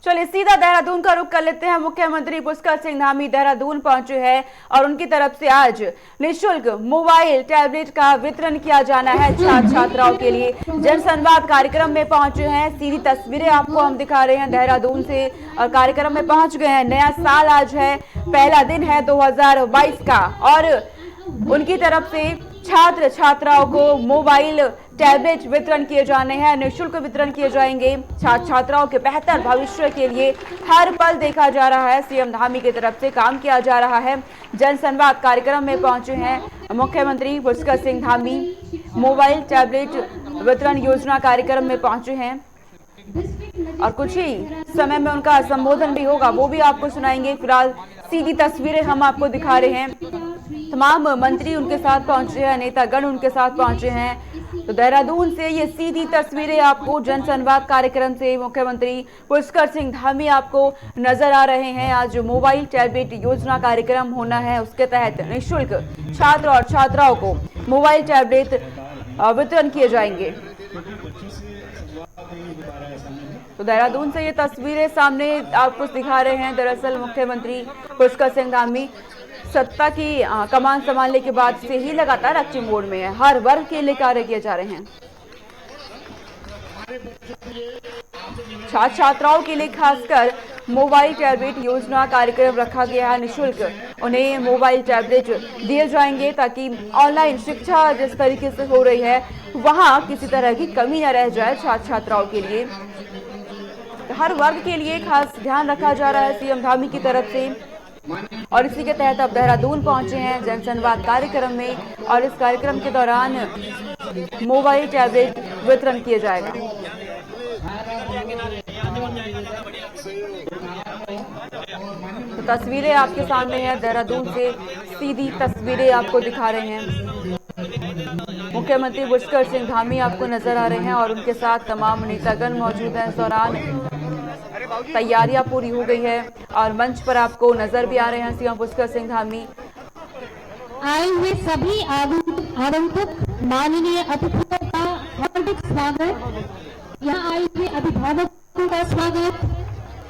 चलिए सीधा देहरादून का रुख कर लेते हैं। मुख्यमंत्री पुष्कर सिंह धामी देहरादून पहुंचे हैं और उनकी तरफ से आज निःशुल्क मोबाइल टैबलेट का वितरण किया जाना है छात्र छात्राओं के लिए। जनसंवाद कार्यक्रम में पहुंचे हैं। सीधी तस्वीरें आपको हम दिखा रहे हैं देहरादून से और कार्यक्रम में पहुंच गए हैं। नया साल आज है, पहला दिन है 2022 का और उनकी तरफ से छात्र छात्राओं को मोबाइल टैबलेट वितरण किए जाने हैं, निःशुल्क वितरण किए जाएंगे। छात्र छात्राओं के बेहतर भविष्य के लिए हर पल देखा जा रहा है, सीएम धामी की तरफ से काम किया जा रहा है। जनसंवाद कार्यक्रम में पहुंचे हैं मुख्यमंत्री पुष्कर सिंह धामी। मोबाइल टैबलेट वितरण योजना कार्यक्रम में पहुंचे हैं और कुछ ही समय में उनका संबोधन भी होगा, वो भी आपको सुनाएंगे। फिलहाल सीधी तस्वीरें हम आपको दिखा रहे हैं। तमाम मंत्री उनके साथ पहुंचे हैं, नेतागण उनके साथ पहुंचे हैं। तो देहरादून से ये सीधी तस्वीरें आपको जनसंवाद कार्यक्रम से मुख्यमंत्री पुष्कर सिंह धामी आपको नजर आ रहे हैं। आज मोबाइल टैबलेट योजना कार्यक्रम होना है, उसके तहत निःशुल्क छात्र और छात्राओं को मोबाइल टैबलेट वितरण किए जाएंगे। तो देहरादून से ये तस्वीरें सामने आपको दिखा रहे हैं। दरअसल मुख्यमंत्री पुष्कर सिंह धामी सत्ता की कमान संभालने के बाद से ही लगातार एक्टिव मोड में है। हर वर्ग के लिए कार्य किए जा रहे हैं। छात्र छात्राओं के लिए खासकर मोबाइल टैबलेट योजना कार्यक्रम रखा गया है। निःशुल्क उन्हें मोबाइल टैबलेट दिए जाएंगे ताकि ऑनलाइन शिक्षा जिस तरीके से हो रही है वहां किसी तरह की कमी न रह जाए। छात्र छात्राओं के लिए, हर वर्ग के लिए खास ध्यान रखा जा रहा है सीएम धामी की तरफ से और इसी के तहत अब देहरादून पहुंचे हैं जनसंवाद कार्यक्रम में और इस कार्यक्रम के दौरान मोबाइल टैबलेट वितरण किया जाएगा। तो तस्वीरें आपके सामने हैं, देहरादून से सीधी तस्वीरें आपको दिखा रहे हैं। मुख्यमंत्री पुष्कर सिंह धामी आपको नजर आ रहे हैं और उनके साथ तमाम नेतागण मौजूद हैं। इस दौरान तैयारियां पूरी हो गई है और मंच पर आपको नजर भी आ रहे हैं सीएम पुष्कर सिंह धामी। आए हुए सभी आगंतुक माननीय अतिथियों का हार्दिक स्वागत। यहाँ आए हुए अभिभावकों का स्वागत,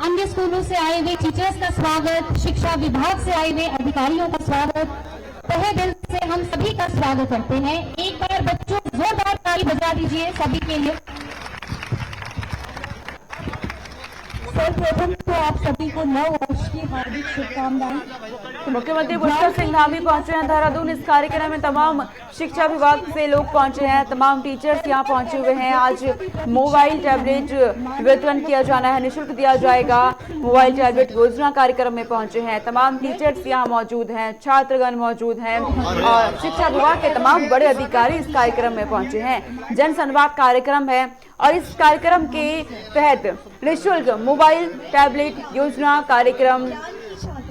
अन्य स्कूलों से आए हुए टीचर्स का स्वागत, शिक्षा विभाग से आए हुए अधिकारियों का स्वागत। तहे दिल से हम सभी का स्वागत करते हैं। एक बार बच्चों जोरदार ताली बजा दीजिए सभी के लिए। सर्वप्रथम तो आप सभी को नव वर्ष की हार्दिक शुभकामनाएं। मुख्यमंत्री पुष्कर सिंह धामी पहुंचे हैं देहरादून। इस कार्यक्रम में तमाम शिक्षा विभाग से लोग पहुंचे हैं, तमाम टीचर्स यहां पहुंचे हुए हैं। आज मोबाइल टैबलेट वितरण किया जाना है, निःशुल्क दिया जाएगा। मोबाइल टैबलेट योजना कार्यक्रम में पहुंचे हैं, तमाम टीचर्स यहां मौजूद हैं, छात्रगण मौजूद हैं और शिक्षा विभाग के तमाम बड़े अधिकारी इस कार्यक्रम में पहुंचे हैं। जनसंवाद कार्यक्रम है और इस कार्यक्रम के तहत निःशुल्क मोबाइल टैबलेट योजना कार्यक्रम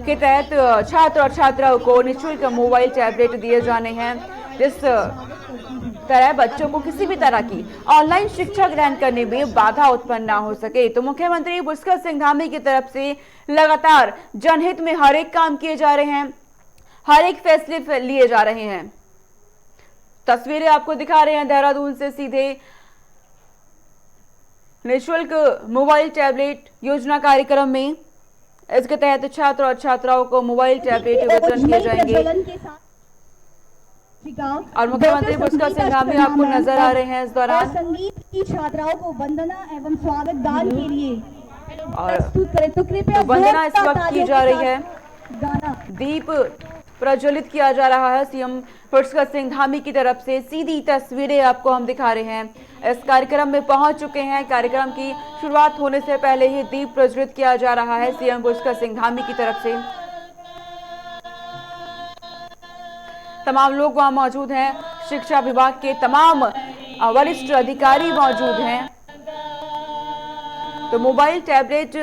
के तहत छात्र और छात्राओं को निःशुल्क मोबाइल टैबलेट दिए जाने हैं। जिस तरह बच्चों को किसी भी तरह की ऑनलाइन शिक्षा ग्रहण करने में बाधा उत्पन्न ना हो सके। तो मुख्यमंत्री पुष्कर सिंह धामी की तरफ से लगातार जनहित में हर एक काम किए जा रहे हैं, हर एक फैसले लिए जा रहे हैं। तस्वीरें आपको दिखा रहे हैं देहरादून से सीधे। निःशुल्क मोबाइल टैबलेट योजना कार्यक्रम में इसके तहत छात्र और छात्राओं को मोबाइल टैबलेट वितरण किए जाएंगे और मुख्यमंत्री पुष्कर सिंह धामी आपको नजर आ रहे हैं। इस दौरान संगीत की छात्राओं को वंदना एवं स्वागत गान के लिए और प्रस्तुत करें। तो कृपया वंदना इस वक्त की जा रही है, दीप प्रज्वलित किया जा रहा है सीएम पुष्कर सिंह धामी की तरफ से। सीधी तस्वीरें आपको हम दिखा रहे हैं। इस कार्यक्रम में पहुंच चुके हैं। कार्यक्रम की शुरुआत होने से पहले ही दीप प्रज्वलित किया जा रहा है सीएम पुष्कर सिंह धामी की तरफ से। तमाम लोग वहां मौजूद हैं, शिक्षा विभाग के तमाम वरिष्ठ अधिकारी मौजूद हैं। तो मोबाइल टैबलेट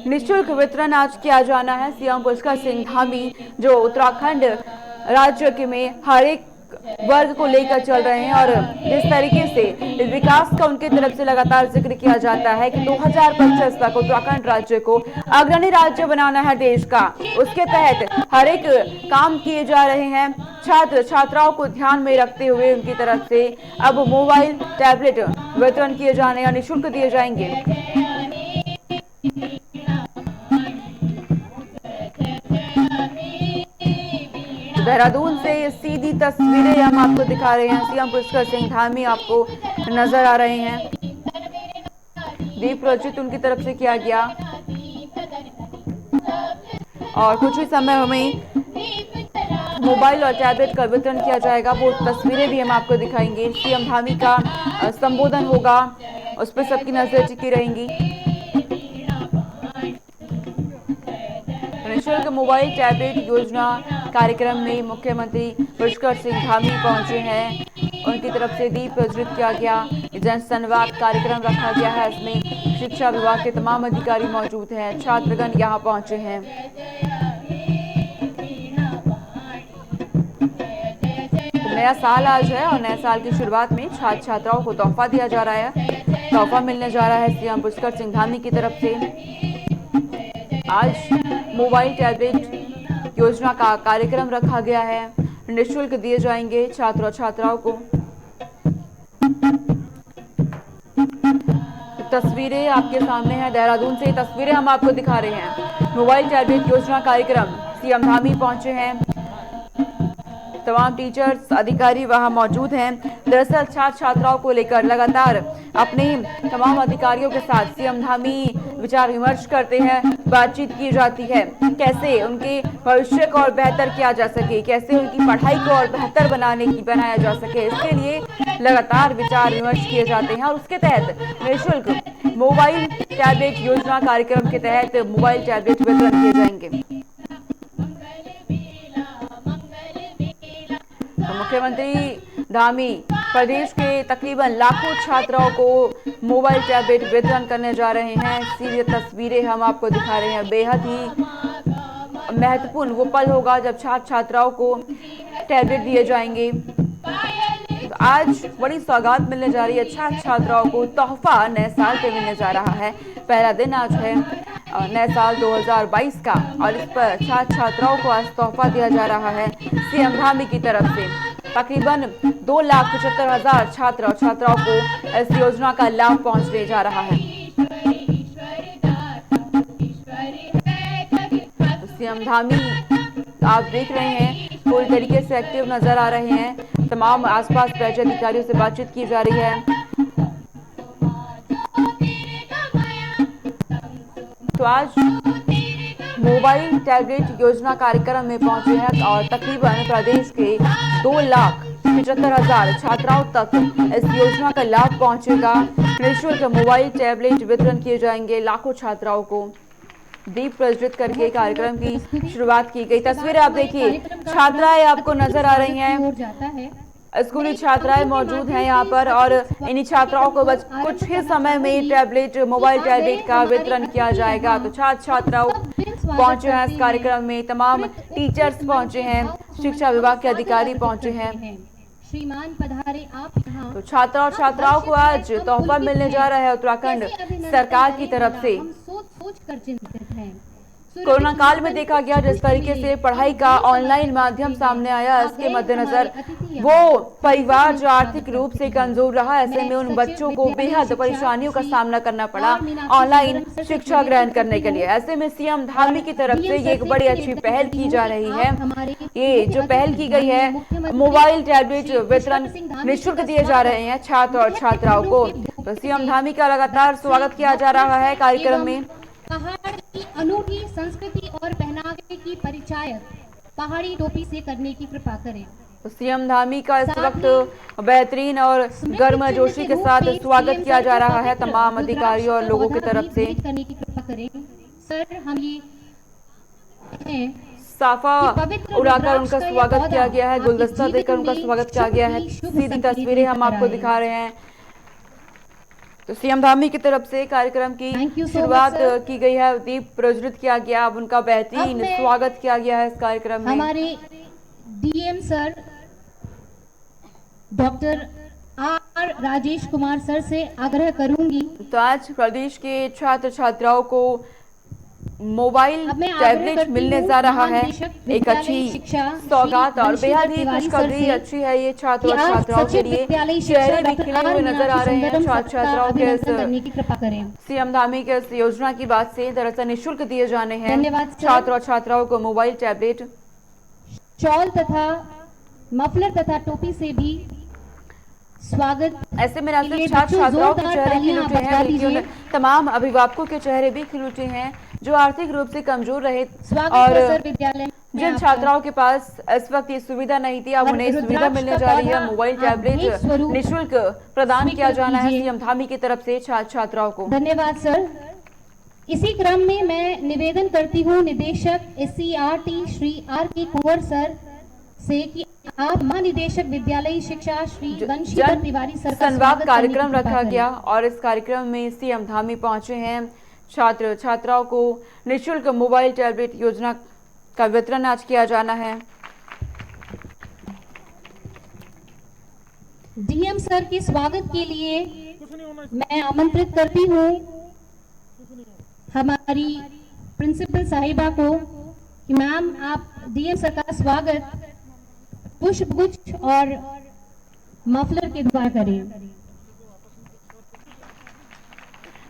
निःशुल्क वितरण आज किया जाना है। सीएम पुष्कर सिंह धामी जो उत्तराखंड राज्य के में हर एक वर्ग को लेकर चल रहे हैं और जिस तरीके से विकास का उनकी तरफ से लगातार जिक्र किया जाता है कि 2025 तक उत्तराखंड राज्य को अग्रणी राज्य बनाना है देश का, उसके तहत हर एक काम किए जा रहे हैं। छात्र छात्राओं को ध्यान में रखते हुए उनकी तरफ से अब मोबाइल टैबलेट वितरण किए जाने या निःशुल्क दिए जाएंगे। देहरादून से सीधी तस्वीरें हम आपको दिखा रहे हैं। सीएम पुष्कर सिंह धामी आपको नजर आ रहे हैं। दीप प्रज्वलित उनकी तरफ से किया गया और कुछ ही समय में मोबाइल और टैबलेट का वितरण किया जाएगा। वो तस्वीरें भी हम आपको दिखाएंगे। सीएम धामी का संबोधन होगा, उस पर सबकी नजर टिकी रहेंगी। निःशुल्क मोबाइल टैबलेट योजना कार्यक्रम में मुख्यमंत्री पुष्कर सिंह धामी पहुंचे हैं। उनकी तरफ से दीप प्रज्वलित किया गया। जन संवाद कार्यक्रम रखा गया है। इसमें शिक्षा विभाग के तमाम अधिकारी मौजूद हैं। छात्रगण यहां पहुंचे हैं। तो नया साल आज है और नए साल की शुरुआत में छात्र छात्राओं को तोहफा दिया जा रहा है। तोहफा मिलने जा रहा है सीएम पुष्कर सिंह धामी की तरफ से। आज मोबाइल टैबलेट योजना का कार्यक्रम रखा गया है। निःशुल्क दिए जाएंगे छात्र और छात्राओं को। तस्वीरें आपके सामने हैं। देहरादून से तस्वीरें हम आपको दिखा रहे हैं। मोबाइल टैबलेट योजना कार्यक्रम, सीएम धामी पहुंचे हैं। तमाम टीचर्स अधिकारी वहां मौजूद हैं। दरअसल छात्र छात्राओं को लेकर लगातार अपने तमाम अधिकारियों के साथ सीएम धामी विचार विमर्श करते हैं, बातचीत की जाती है। कैसे उनके भविष्य को और बेहतर किया जा सके, कैसे उनकी पढ़ाई को और बेहतर बनाया जा सके, इसके लिए लगातार विचार विमर्श किए जाते हैं। और उसके तहत निःशुल्क मोबाइल टैबलेट योजना कार्यक्रम के तहत मोबाइल टैबलेट वितरण किए जाएंगे। तो मुख्यमंत्री धामी प्रदेश के तकरीबन लाखों छात्राओं को मोबाइल टैबलेट वितरण करने जा रहे हैं। सीधी तस्वीरें हम आपको दिखा रहे हैं। बेहद ही महत्वपूर्ण वो पल होगा जब छात्र छात्राओं को टैबलेट दिए जाएंगे। तो आज बड़ी सौगात मिलने जा रही है। छात्र छात्राओं को तोहफा नए साल पे मिलने जा रहा है। पहला दिन आज है नए साल 2022 का और इस पर छात्र छात्राओं को आज तोहफा दिया जा रहा है सीएम धामी की तरफ से। तकरीबन 2,75,000 छात्र और छात्राओं को इस योजना का लाभ पहुंचने जा रहा है। सीएम धामी आप देख रहे हैं पूरी तरीके से एक्टिव नजर आ रहे हैं। तमाम आसपास बैठे अधिकारियों से बातचीत की जा रही है। तो आज मोबाइल टैबलेट योजना कार्यक्रम में पहुंचे हैं और तकरीबन प्रदेश के 2,75,000 छात्राओं तक इस योजना का लाभ पहुंचेगा। निःशुल्क मोबाइल टैबलेट वितरण किए जाएंगे लाखों छात्राओं को। दीप प्रज्वलित करके कार्यक्रम की शुरुआत की गई। तस्वीरें आप देखिए, छात्राएं आपको नजर आ रही हैं। स्कूली छात्राएं मौजूद हैं यहाँ पर और इन्हीं छात्राओं को बस कुछ ही समय में टैबलेट मोबाइल टैबलेट का वितरण किया जाएगा। तो छात्र छात्राओं पहुंचे हैं इस कार्यक्रम में। तमाम टीचर्स पहुंचे हैं, शिक्षा विभाग के अधिकारी पहुंचे हैं। श्रीमान पधारे आप यहाँ। तो छात्रा और छात्राओं को आज तोहफा मिलने जा रहा है उत्तराखंड सरकार की तरफ से। सोच कर चिंतित हैं। कोरोना काल में देखा गया जिस तरीके से पढ़ाई का ऑनलाइन माध्यम सामने आया, इसके मद्देनजर वो परिवार जो आर्थिक रूप से कमजोर रहा, ऐसे में उन बच्चों को बेहद परेशानियों का सामना करना पड़ा ऑनलाइन शिक्षा ग्रहण करने के लिए। ऐसे में सीएम धामी की तरफ से ये एक बड़ी अच्छी पहल की जा रही है। ये जो पहल की गई है, मोबाइल टैबलेट वितरण निःशुल्क दिए जा रहे हैं छात्र और छात्राओं को। तो सीएम धामी का लगातार स्वागत किया जा रहा है कार्यक्रम में। पहाड़ की अनूठी संस्कृति और पहनावे की परिचय पहाड़ी टोपी से करने की कृपा करें। तो सीएम धामी का इस वक्त बेहतरीन और गर्मजोशी के साथ स्वागत किया जा रहा है तमाम अधिकारियों और लोगों की तरफ से। करने की कृपा करें। सर, हम ये साफा उड़ाकर उनका स्वागत किया गया है, गुलदस्ता देकर उनका स्वागत किया गया है। सीधी तस्वीरें हम आपको दिखा रहे हैं। तो सीएम धामी की तरफ से कार्यक्रम की शुरुआत की गई है, दीप प्रज्वलित किया गया, अब उनका बेहतरीन स्वागत किया गया है इस कार्यक्रम में। हमारे DM sir doctor R Rajesh Kumar sir से आग्रह करूंगी। तो आज प्रदेश के छात्र छात्राओं को मोबाइल टैबलेट मिलने जा रहा है, एक अच्छी सौगात और बेहद ही खुशखबरी अच्छी है ये छात्र और छात्राओं के लिए। चेहरे भी खिले हुए नजर आ रहे हैं छात्र छात्राओं के सीएम धामी के इस योजना की बात से। दरअसल निःशुल्क दिए जाने हैं छात्र और छात्राओं को मोबाइल टैबलेट। शॉल तथा मफलर तथा टोपी से भी स्वागत। ऐसे में न सिर्फ छात्र छात्राओं के चेहरे खिल उठे हैं बल्कि उन तमाम अभिभावकों के चेहरे भी खिल उठे हैं जो आर्थिक रूप से कमजोर रहे और विद्यालय जिन छात्राओं के पास इस वक्त ये सुविधा नहीं थी, अब उन्हें सुविधा मिलने जा रही है। मोबाइल टैबलेट निःशुल्क प्रदान किया जाना है सीएम धामी की तरफ से छात्र छात्राओं को। धन्यवाद सर। इसी क्रम में मैं निवेदन करती हूँ निदेशक SCRT श्री R.K. कुंवर सर से कि आप महानिदेशक विद्यालयी शिक्षा श्री बंशीधर तिवारी सर का संवाद कार्यक्रम रखा गया और इस कार्यक्रम में सीएम धामी पहुंचे हैं। छात्र छात्राओं को निःशुल्क मोबाइल टैबलेट योजना का वितरण आज किया जाना है। DM सर के स्वागत के लिए मैं आमंत्रित करती हूँ हमारी प्रिंसिपल साहिबा को कि मैम आप DM सर का स्वागत पुष्पगुच्छ और मफलर के द्वारा करें।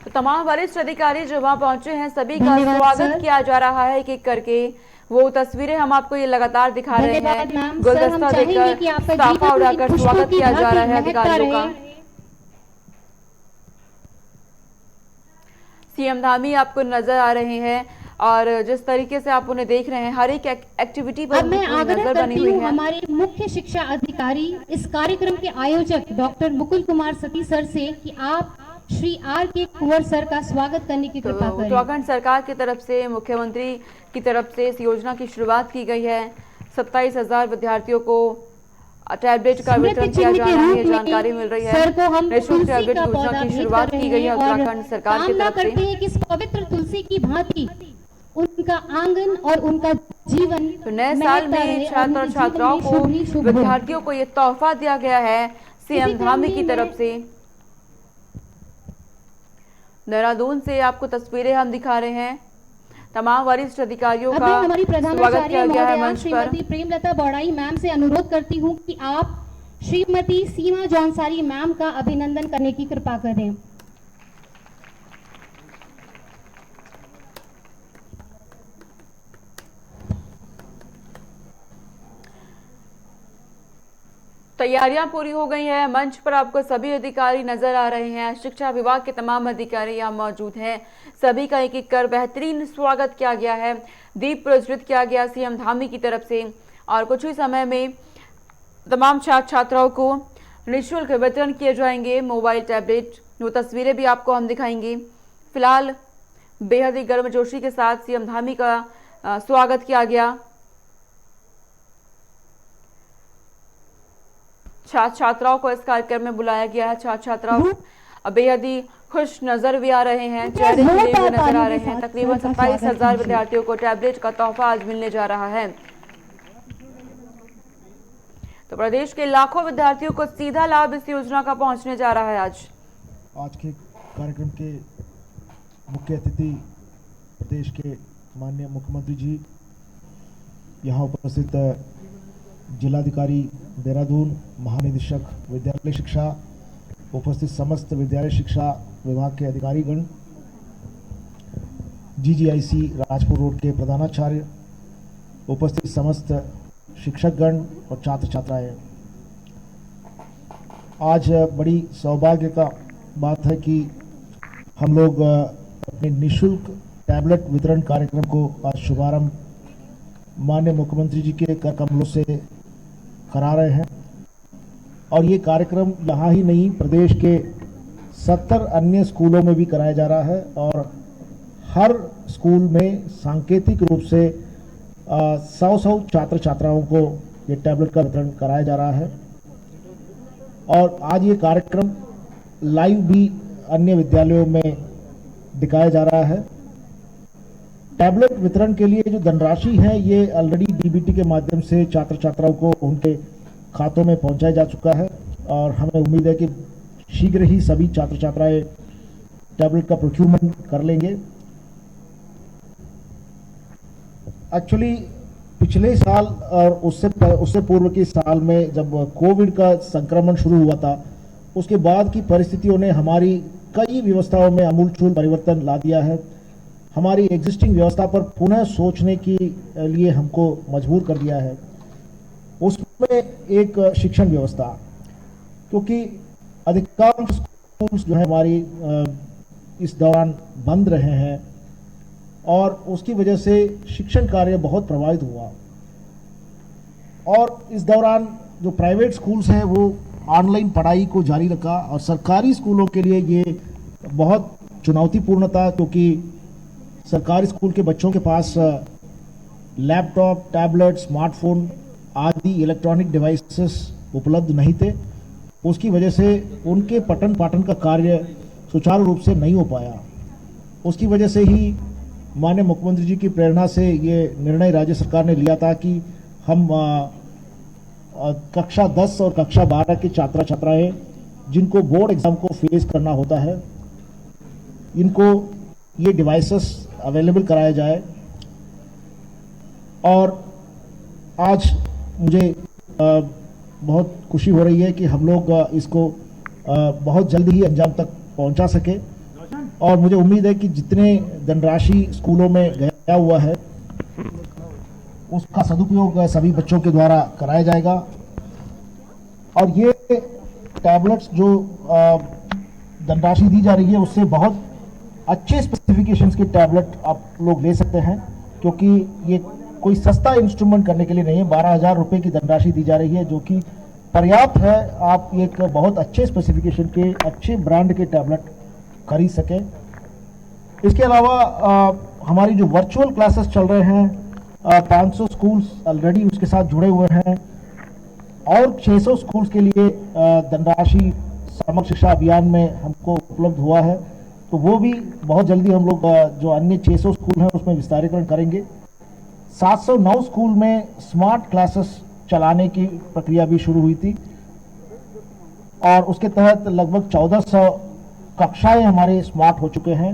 तो तमाम वरिष्ठ अधिकारी जो वहां पहुंचे हैं सभी का स्वागत किया जा रहा है। एक एक करके वो तस्वीरें हम आपको ये लगातार दिखा रहे हैं। गुलदस्ता देकर साफा उड़ाकर स्वागत किया जा रहा है अधिकारियों का। सीएम धामी आपको नजर आ रहे हैं और जिस तरीके से आप उन्हें देख रहे हैं हर एक एक्टिविटी पर मैं आग्रह नजर बनी करती हुई हूँ है। हमारे मुख्य शिक्षा अधिकारी इस कार्यक्रम के आयोजक डॉक्टर मुकुल कुमार सती सर से कि आप श्री R.K. कुंवर सर का स्वागत करने की कृपा करें। उत्तराखंड सरकार की तरफ से मुख्यमंत्री की तरफ से इस योजना की शुरुआत की गई है। 27,000 विद्यार्थियों को टैबलेट का वितरण किया जाना है, जानकारी मिल रही है। निःशुल्क टैबलेट योजना की शुरुआत की गई है उत्तराखंड सरकार की तरफ से। कि इस पवित्र तुलसी की भांति उनका आंगन और उनका जीवन तो नए साल में छात्र और छात्राओं को विद्यार्थियों को ये तोहफा दिया गया है सीएम धामी की तरफ से। देहरादून से आपको तस्वीरें हम दिखा रहे हैं। तमाम वरिष्ठ अधिकारियों का स्वागत किया गया है मंच पर। श्रीमती प्रेमलता बौड़ाई मैम से अनुरोध करती हूँ कि आप श्रीमती सीमा जौनसारी मैम का अभिनंदन करने की कृपा करें। तैयारियां पूरी हो गई हैं। मंच पर आपको सभी अधिकारी नजर आ रहे हैं। शिक्षा विभाग के तमाम अधिकारी यहाँ मौजूद हैं। सभी का एक एक कर बेहतरीन स्वागत किया गया है, दीप प्रज्वलित किया गया सीएम धामी की तरफ से और कुछ ही समय में तमाम छात्र छात्राओं को निःशुल्क वितरण किए जाएंगे मोबाइल टैबलेट। वो तस्वीरें भी आपको हम दिखाएंगे। फिलहाल बेहद ही गर्मजोशी के साथ सीएम धामी का स्वागत किया गया। छात्र छात्राओं को इस कार्यक्रम में बुलाया गया है। छात्र छात्राओं बेहद ही खुश नजर भी आ रहे हैं, चेहरे खिले हुए नजर आ रहे हैं। तकरीबन 27,000 विद्यार्थियों को टैबलेट का तोहफा आज मिलने जा रहा है। तो प्रदेश के लाखों विद्यार्थियों को सीधा लाभ इस योजना का पहुंचने जा रहा है। आज के कार्यक्रम के मुख्य अतिथि प्रदेश के माननीय मुख्यमंत्री जी, यहाँ उपस्थित जिलाधिकारी देहरादून, महानिदेशक विद्यालय शिक्षा, उपस्थित समस्त विद्यालय शिक्षा विभाग के अधिकारीगण, GGIC राजपुर रोड के प्रधानाचार्य, उपस्थित समस्त शिक्षकगण और छात्र छात्राएं। आज बड़ी सौभाग्य का बात है कि हम लोग अपने निःशुल्क टैबलेट वितरण कार्यक्रम को आज शुभारंभ माननीय मुख्यमंत्री जी के कर कमलों से करा रहे हैं और ये कार्यक्रम यहाँ ही नहीं प्रदेश के 70 अन्य स्कूलों में भी कराया जा रहा है और हर स्कूल में सांकेतिक रूप से 100 छात्र छात्राओं को ये टैबलेट का वितरण कराया जा रहा है और आज ये कार्यक्रम लाइव भी अन्य विद्यालयों में दिखाया जा रहा है। टैबलेट वितरण के लिए जो धनराशि है ये ऑलरेडी DBT के माध्यम से छात्र छात्राओं को उनके खातों में पहुंचाया जा चुका है और हमें उम्मीद है कि शीघ्र ही सभी छात्र छात्राएं टैबलेट का प्रोक्यूरमेंट कर लेंगे। एक्चुअली पिछले साल और उससे पूर्व के साल में जब कोविड का संक्रमण शुरू हुआ था, उसके बाद की परिस्थितियों ने हमारी कई व्यवस्थाओं में आमूलचूल परिवर्तन ला दिया है। हमारी एग्जिस्टिंग व्यवस्था पर पुनः सोचने के लिए हमको मजबूर कर दिया है। उसमें एक शिक्षण व्यवस्था, क्योंकि अधिकांश स्कूल्स जो है हमारी इस दौरान बंद रहे हैं और उसकी वजह से शिक्षण कार्य बहुत प्रभावित हुआ। और इस दौरान जो प्राइवेट स्कूल्स हैं वो ऑनलाइन पढ़ाई को जारी रखा और सरकारी स्कूलों के लिए ये बहुत चुनौतीपूर्ण था, क्योंकि सरकारी स्कूल के बच्चों के पास लैपटॉप, टैबलेट, स्मार्टफोन आदि इलेक्ट्रॉनिक डिवाइसेस उपलब्ध नहीं थे। उसकी वजह से उनके पठन पाठन का कार्य सुचारू रूप से नहीं हो पाया। उसकी वजह से ही माननीय मुख्यमंत्री जी की प्रेरणा से ये निर्णय राज्य सरकार ने लिया था कि हम कक्षा 10 और कक्षा 12 के छात्र छात्राएं जिनको बोर्ड एग्जाम को फेस करना होता है, इनको ये डिवाइसेस अवेलेबल कराया जाए। और आज मुझे बहुत खुशी हो रही है कि हम लोग इसको बहुत जल्द ही अंजाम तक पहुंचा सके और मुझे उम्मीद है कि जितने धनराशि स्कूलों में गया हुआ है उसका सदुपयोग सभी बच्चों के द्वारा कराया जाएगा। और ये टैबलेट्स जो धनराशि दी जा रही है उससे बहुत अच्छे स्पेसिफिकेशंस के टैबलेट आप लोग ले सकते हैं, क्योंकि ये कोई सस्ता इंस्ट्रूमेंट करने के लिए नहीं है। 12,000 रुपये की धनराशि दी जा रही है जो कि पर्याप्त है, आप एक बहुत अच्छे स्पेसिफिकेशन के अच्छे ब्रांड के टैबलेट खरीद सकें। इसके अलावा हमारी जो वर्चुअल क्लासेस चल रहे हैं 500 स्कूल्स ऑलरेडी उसके साथ जुड़े हुए हैं और 600 स्कूल्स के लिए धनराशि समग्र शिक्षा अभियान में हमको उपलब्ध हुआ है, तो वो भी बहुत जल्दी हम लोग जो अन्य 600 स्कूल हैं उसमें विस्तारीकरण करेंगे। 709 स्कूल में स्मार्ट क्लासेस चलाने की प्रक्रिया भी शुरू हुई थी और उसके तहत लगभग 1400 कक्षाएं हमारे स्मार्ट हो चुके हैं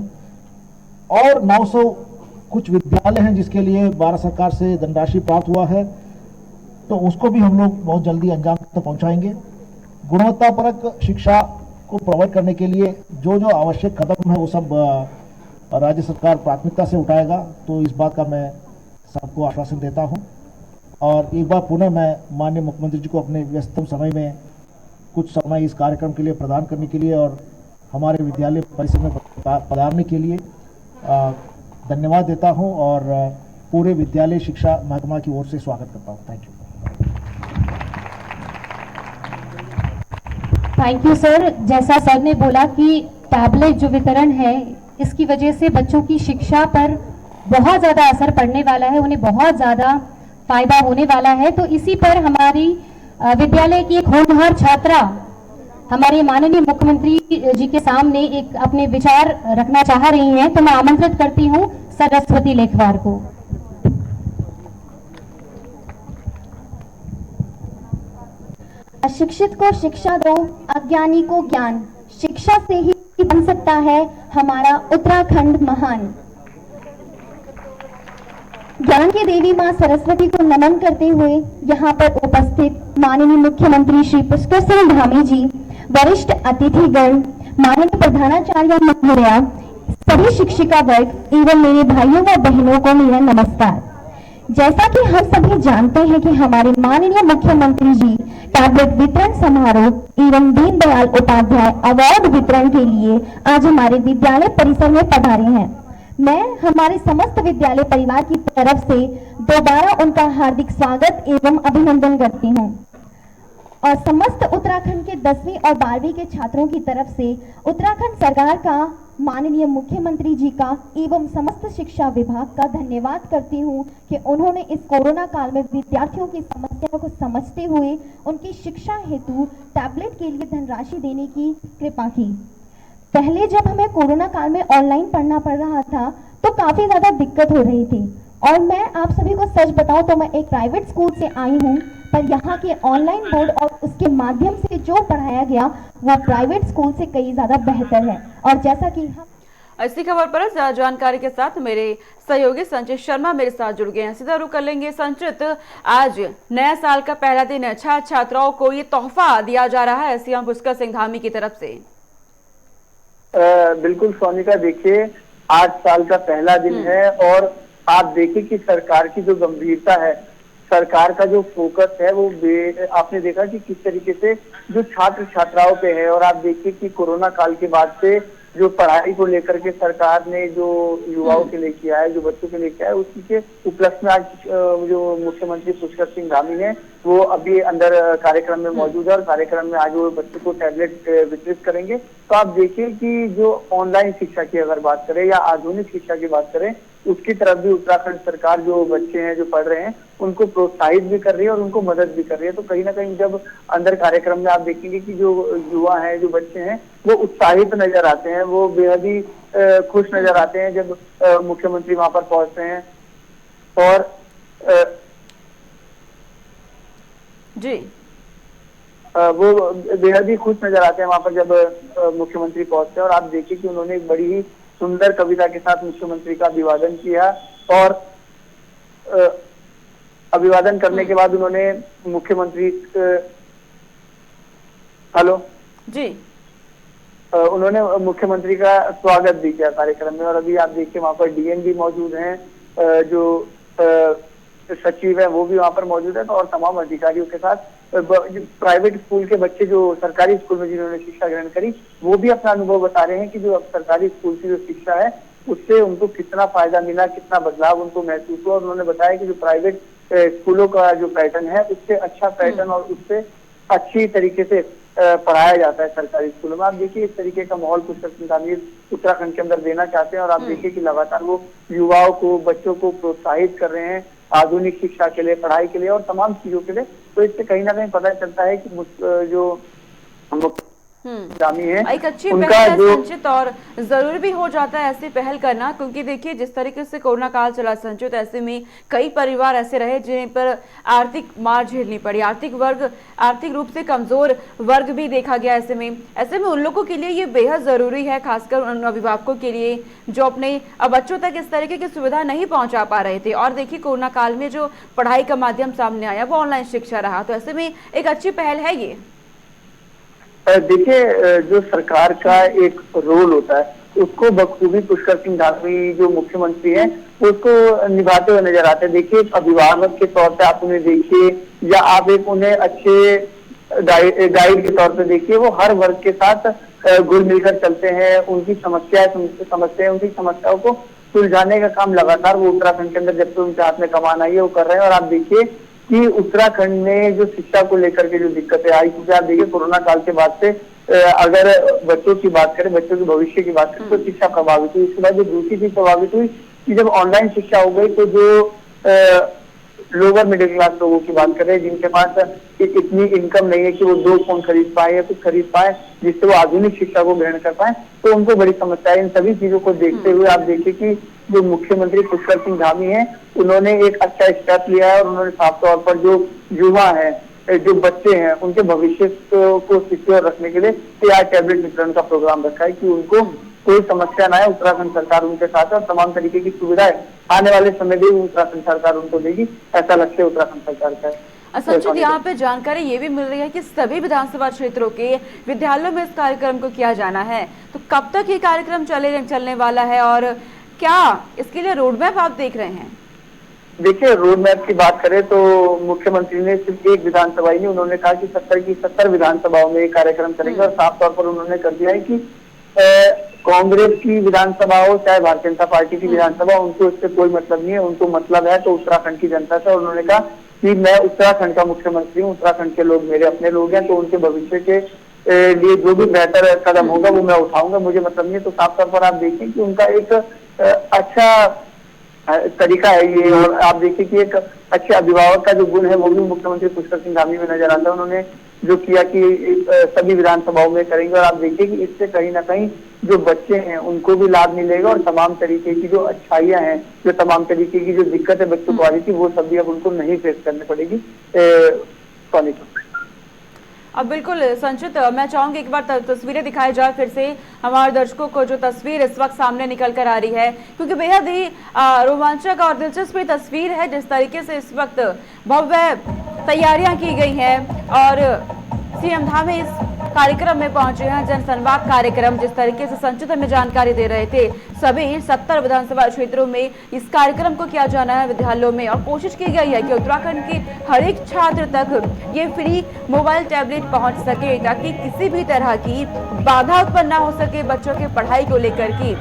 और 900 कुछ विद्यालय हैं जिसके लिए भारत सरकार से धनराशि प्राप्त हुआ है, तो उसको भी हम लोग बहुत जल्दी अंजाम तक पहुंचाएंगे। गुणवत्तापरक शिक्षा को प्रोवाइड करने के लिए जो जो आवश्यक कदम है वो सब राज्य सरकार प्राथमिकता से उठाएगा, तो इस बात का मैं सबको आश्वासन देता हूं। और एक बार पुनः मैं माननीय मुख्यमंत्री जी को अपने व्यस्ततम समय में कुछ समय इस कार्यक्रम के लिए प्रदान करने के लिए और हमारे विद्यालय परिसर में पधारने के लिए धन्यवाद देता हूं और पूरे विद्यालय शिक्षा महकमा की ओर से स्वागत करता हूं। Thank you sir. जैसा सर ने बोला कि टैबलेट जो वितरण है इसकी वजह से बच्चों की शिक्षा पर बहुत ज़्यादा असर पड़ने वाला है, उन्हें बहुत ज़्यादा फायदा होने वाला है। तो इसी पर हमारी विद्यालय की एक होनहार छात्रा हमारे माननीय मुख्यमंत्री जी के सामने एक अपने विचार रखना चाह रही हैं, तो मैं आमंत्रित करती हूं सरस्वती लेखवार को। अशिक्षित को शिक्षा दो, अज्ञानी को ज्ञान, शिक्षा से ही बन सकता है हमारा उत्तराखंड महान। ज्ञान की देवी मां सरस्वती को नमन करते हुए यहाँ पर उपस्थित माननीय मुख्यमंत्री श्री पुष्कर सिंह धामी जी, वरिष्ठ अतिथिगण, माननीय प्रधानाचार्य महोदया, सभी शिक्षिका वर्ग एवं मेरे भाइयों व बहनों को मेरा नमस्कार। जैसा कि हम सभी जानते हैं कि हमारे माननीय मुख्यमंत्री जी टैबलेट वितरण समारोह एवं दीनदयाल उपाध्याय अवार्ड वितरण के लिए आज हमारे विद्यालय परिसर में पधारे हैं। मैं हमारे समस्त विद्यालय परिवार की तरफ से दोबारा उनका हार्दिक स्वागत एवं अभिनंदन करती हूं और समस्त उत्तराखंड के 10वीं और 12वीं के छात्रों की तरफ से उत्तराखंड सरकार का, माननीय मुख्यमंत्री जी का एवं समस्त शिक्षा विभाग का धन्यवाद करती हूं कि उन्होंने इस कोरोना काल में विद्यार्थियों की समस्याओं को समझते हुए उनकी शिक्षा हेतु टैबलेट के लिए धनराशि देने की कृपा की। पहले जब हमें कोरोना काल में ऑनलाइन पढ़ना पड़ रहा था तो काफी ज्यादा दिक्कत हो रही थी और मैं आप सभी को सच बताऊं तो मैं एक प्राइवेट स्कूल से आई हूं, पर यहाँ के ऑनलाइन बोर्ड और उसके माध्यम से जो पढ़ाया गया वो प्राइवेट स्कूल से कई ज्यादा बेहतर है। और जैसा कि हम इसी खबर पर ज्यादा जानकारी के साथ मेरे सहयोगी संचित शर्मा मेरे साथ जुड़ गए हैं। सीधा रुख कर लेंगे। संचित, आज नया साल का पहला दिन, छात्र छात्राओं को ये तोहफा दिया जा रहा है सीएम पुष्कर सिंह धामी की तरफ से। बिल्कुल सोनिका, देखिए आज साल का पहला दिन है और आप देखिए कि सरकार की जो गंभीरता है, सरकार का जो फोकस है वो आपने देखा कि किस तरीके से जो छात्र छात्राओं पे है। और आप देखिए कि कोरोना काल के बाद से जो पढ़ाई को लेकर के सरकार ने जो युवाओं के लिए किया है, जो बच्चों के लिए किया है, उसी के उपलक्ष्य में आज जो मुख्यमंत्री पुष्कर सिंह धामी है वो अभी अंदर कार्यक्रम में मौजूद है और कार्यक्रम में आज वो बच्चों को टैबलेट वितरित करेंगे। तो आप देखिए कि जो ऑनलाइन शिक्षा की अगर बात करें या आधुनिक शिक्षा की बात करें, उसकी तरफ भी उत्तराखंड सरकार जो बच्चे हैं जो पढ़ रहे हैं उनको प्रोत्साहित भी कर रही है और उनको मदद भी कर रही है। तो कहीं ना कहीं जब अंदर कार्यक्रम में आप देखेंगे कि जो युवा हैं, जो बच्चे हैं, वो उत्साहित नजर आते हैं, वो बेहद ही खुश नजर आते हैं जब मुख्यमंत्री वहां पर पहुंचते हैं। और जी वो बेहद ही खुश नजर आते हैं वहां पर जब मुख्यमंत्री पहुंचते हैं। और आप देखिए कि उन्होंने एक बड़ी ही सुंदर कविता के साथ मुख्यमंत्री का अभिवादन किया और अभिवादन करने के बाद उन्होंने मुख्यमंत्री जी उन्होंने मुख्यमंत्री का स्वागत भी किया कार्यक्रम में। और अभी आप देखिए वहां पर डीएम भी मौजूद हैं, जो सचिव है वो भी वहां पर मौजूद है, तो और तमाम अधिकारियों के साथ प्राइवेट स्कूल के बच्चे जो सरकारी स्कूल में जिन्होंने शिक्षा ग्रहण करी वो भी अपना अनुभव बता रहे हैं कि जो अब सरकारी स्कूल की जो शिक्षा है उससे उनको कितना फायदा मिला, कितना बदलाव उनको महसूस हुआ। और उन्होंने बताया कि जो प्राइवेट स्कूलों का जो पैटर्न है उससे अच्छा पैटर्न और उससे अच्छी तरीके से पढ़ाया जाता है सरकारी स्कूलों में। आप देखिए इस तरीके का माहौल पुष्कर सिंह धामी उत्तराखंड के अंदर देना चाहते हैं और आप देखिए कि लगातार वो युवाओं को, बच्चों को प्रोत्साहित कर रहे हैं आधुनिक शिक्षा के लिए, पढ़ाई के लिए और तमाम चीजों के लिए। तो इससे कहीं ना कहीं पता चलता है कि जो धामी है एक अच्छी उनका पहल है जो संचित, और जरूरी भी हो जाता है ऐसी पहल करना, क्योंकि देखिए जिस तरीके से कोरोना काल चला संचित, ऐसे में कई परिवार ऐसे रहे जिन पर आर्थिक मार झेलनी पड़ी, आर्थिक रूप से कमजोर वर्ग भी देखा गया। ऐसे में उन लोगों के लिए ये बेहद जरूरी है, खासकर उन अभिभावकों के लिए जो अपने बच्चों तक इस तरीके की सुविधा नहीं पहुंचा पा रहे थे। और देखिए कोरोना काल में जो पढ़ाई का माध्यम सामने आया वो ऑनलाइन शिक्षा रहा, तो ऐसे में एक अच्छी पहल है ये। देखिए जो सरकार का एक रोल होता है उसको बखूबी पुष्कर सिंह धामी जो मुख्यमंत्री हैं उसको निभाते हुए नजर आते हैं। देखिए अभिभावक के तौर पे आप उन्हें देखिए या आप एक उन्हें अच्छे गाइड के तौर पे देखिए, वो हर वर्ग के साथ घुल मिलकर चलते हैं, उनकी समस्याएं समझते हैं, उनकी समस्याओं को सुलझाने का काम लगातार वो उत्तराखंड के अंदर जब से उनके हाथ में कमान आई है वो कर रहे हैं। और आप देखिए कि उत्तराखंड में जो शिक्षा को लेकर के जो दिक्कतें आई, क्योंकि आप देखिए कोरोना काल के बाद से अगर बच्चों की बात करें, बच्चों के भविष्य की बात करें तो शिक्षा प्रभावित हुई। इसके बाद जो दूसरी चीज प्रभावित हुई कि जब ऑनलाइन शिक्षा हो गई तो जो लोअर मिडिल क्लास लोगों की बात करें जिनके पास इतनी इनकम नहीं है कि वो 2 फोन खरीद पाए या कुछ खरीद पाए जिससे वो आधुनिक शिक्षा को ग्रहण कर पाए, तो उनको बड़ी समस्या है। इन सभी चीजों को देखते हुए आप देखिए कि जो मुख्यमंत्री पुष्कर सिंह धामी हैं उन्होंने एक अच्छा स्टेप लिया है और उन्होंने साफ तौर पर जो युवा है, जो बच्चे हैं, उनके भविष्य को सिक्योर रखने के लिए तैयार टैबलेट वितरण का प्रोग्राम रखा है कि उनको कोई समस्या ना है। उत्तराखंड सरकार उनके साथ है और तमाम तरीके की सुविधाएं आने वाले समय में उत्तराखंड सरकार उनको देगी, ऐसा लक्ष्य उत्तराखंड सरकार का है। संचित, यहाँ पे जानकारी ये भी मिल रही है कि सभी विधानसभा क्षेत्रों के विद्यालयों में इस कार्यक्रम को किया जाना है, तो कब तक ये कार्यक्रम चलने वाला है और क्या इसके लिए रोड मैप आप देख रहे हैं? देखिए रोड मैप की बात करें तो मुख्यमंत्री ने सिर्फ एक विधानसभा ही नहीं, उन्होंने कहा कि 70 की 70 विधानसभाओं में ये कार्यक्रम करेंगे। और साफ तौर पर उन्होंने कर दिया है कि कांग्रेस की विधानसभा हो चाहे भारतीय जनता पार्टी की विधानसभा, उनको इससे कोई मतलब नहीं है, उनको मतलब है तो उत्तराखंड की जनता से। और उन्होंने कहा कि मैं उत्तराखंड का मुख्यमंत्री हूँ, उत्तराखंड के लोग मेरे अपने लोग हैं, तो उनके भविष्य के लिए जो भी बेहतर कदम होगा वो मैं उठाऊंगा, मुझे मतलब नहीं है। तो साफ तौर पर आप देखिए कि उनका एक अच्छा तरीका है ये। और आप देखिए कि एक अच्छे अभिभावक का जो गुण है वो भी मुख्यमंत्री पुष्कर सिंह धामी में नजर आता है। उन्होंने जो किया कि सभी विधानसभाओं में करेंगे और आप देखिए कि इससे कहीं ना कहीं जो बच्चे हैं उनको भी लाभ मिलेगा और तमाम तरीके की जो अच्छाइयां हैं, जो तमाम तरीके की जो दिक्कतें बच्चों को आ रही थी वो सब भी अब उनको नहीं फेस करनी पड़ेगी। अब बिल्कुल संचित, मैं चाहूंगी एक बार तस्वीरें दिखाई जाए फिर से हमारे दर्शकों को, जो तस्वीर इस वक्त सामने निकल कर आ रही है, क्योंकि बेहद ही रोमांचक और दिलचस्प तस्वीर है जिस तरीके से इस वक्त भव्य तैयारियां की गई हैं और सीएम धामी इस कार्यक्रम में पहुंचे हैं। जनसंवाद कार्यक्रम जिस तरीके से संचित में जानकारी दे रहे थे, सभी 70 विधानसभा क्षेत्रों में इस कार्यक्रम को किया जाना है विद्यालयों में, और कोशिश की गई है कि उत्तराखंड के हर एक छात्र तक ये फ्री मोबाइल टैबलेट पहुंच सके, ताकि किसी भी तरह की बाधा उत्पन्न न हो सके बच्चों के पढ़ाई को लेकर की।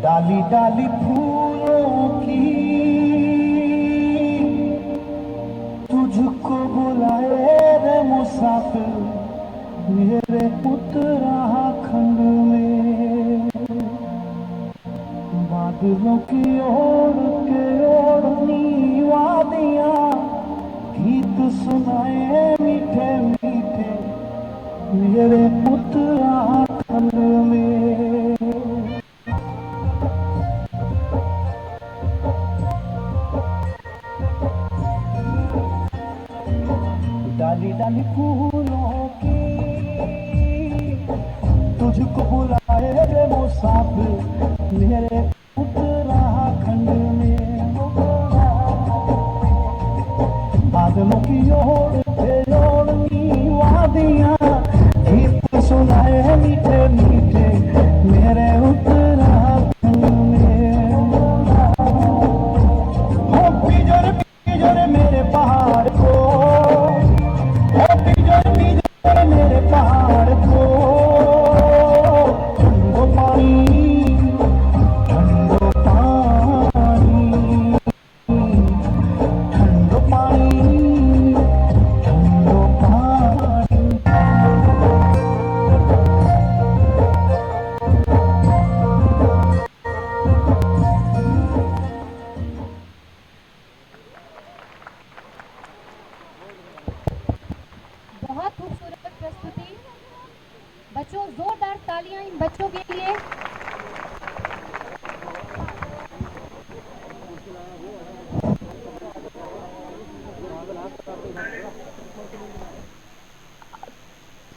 डाली डाली फूलों की तुझको बुलाए रे मुसाफिर मेरे उत्तराखंड में, बादलों की ओर के ओढ़नी वादियां गीत सुनाए मीठे मीठे मेरे उत्तराखंड में। डाली डाली फूलों की तुझको बुलाए रे मुसाफिर मेरे उत्तराखंड में, बादलों की ओर पे ओढ़नी वादियां गीत सुनाए मीठे मीठे मेरे उत्तराखंड में। हो पिजोरे मेरे पहाड़ को, मेरे पहाड़ को ठंडो पानी ठंडो पानी ठंडो पानी ठंडो पानी। बहुत खूबसूरत प्रस्तुति, बच्चों जोरदार तालियां इन बच्चों के लिए।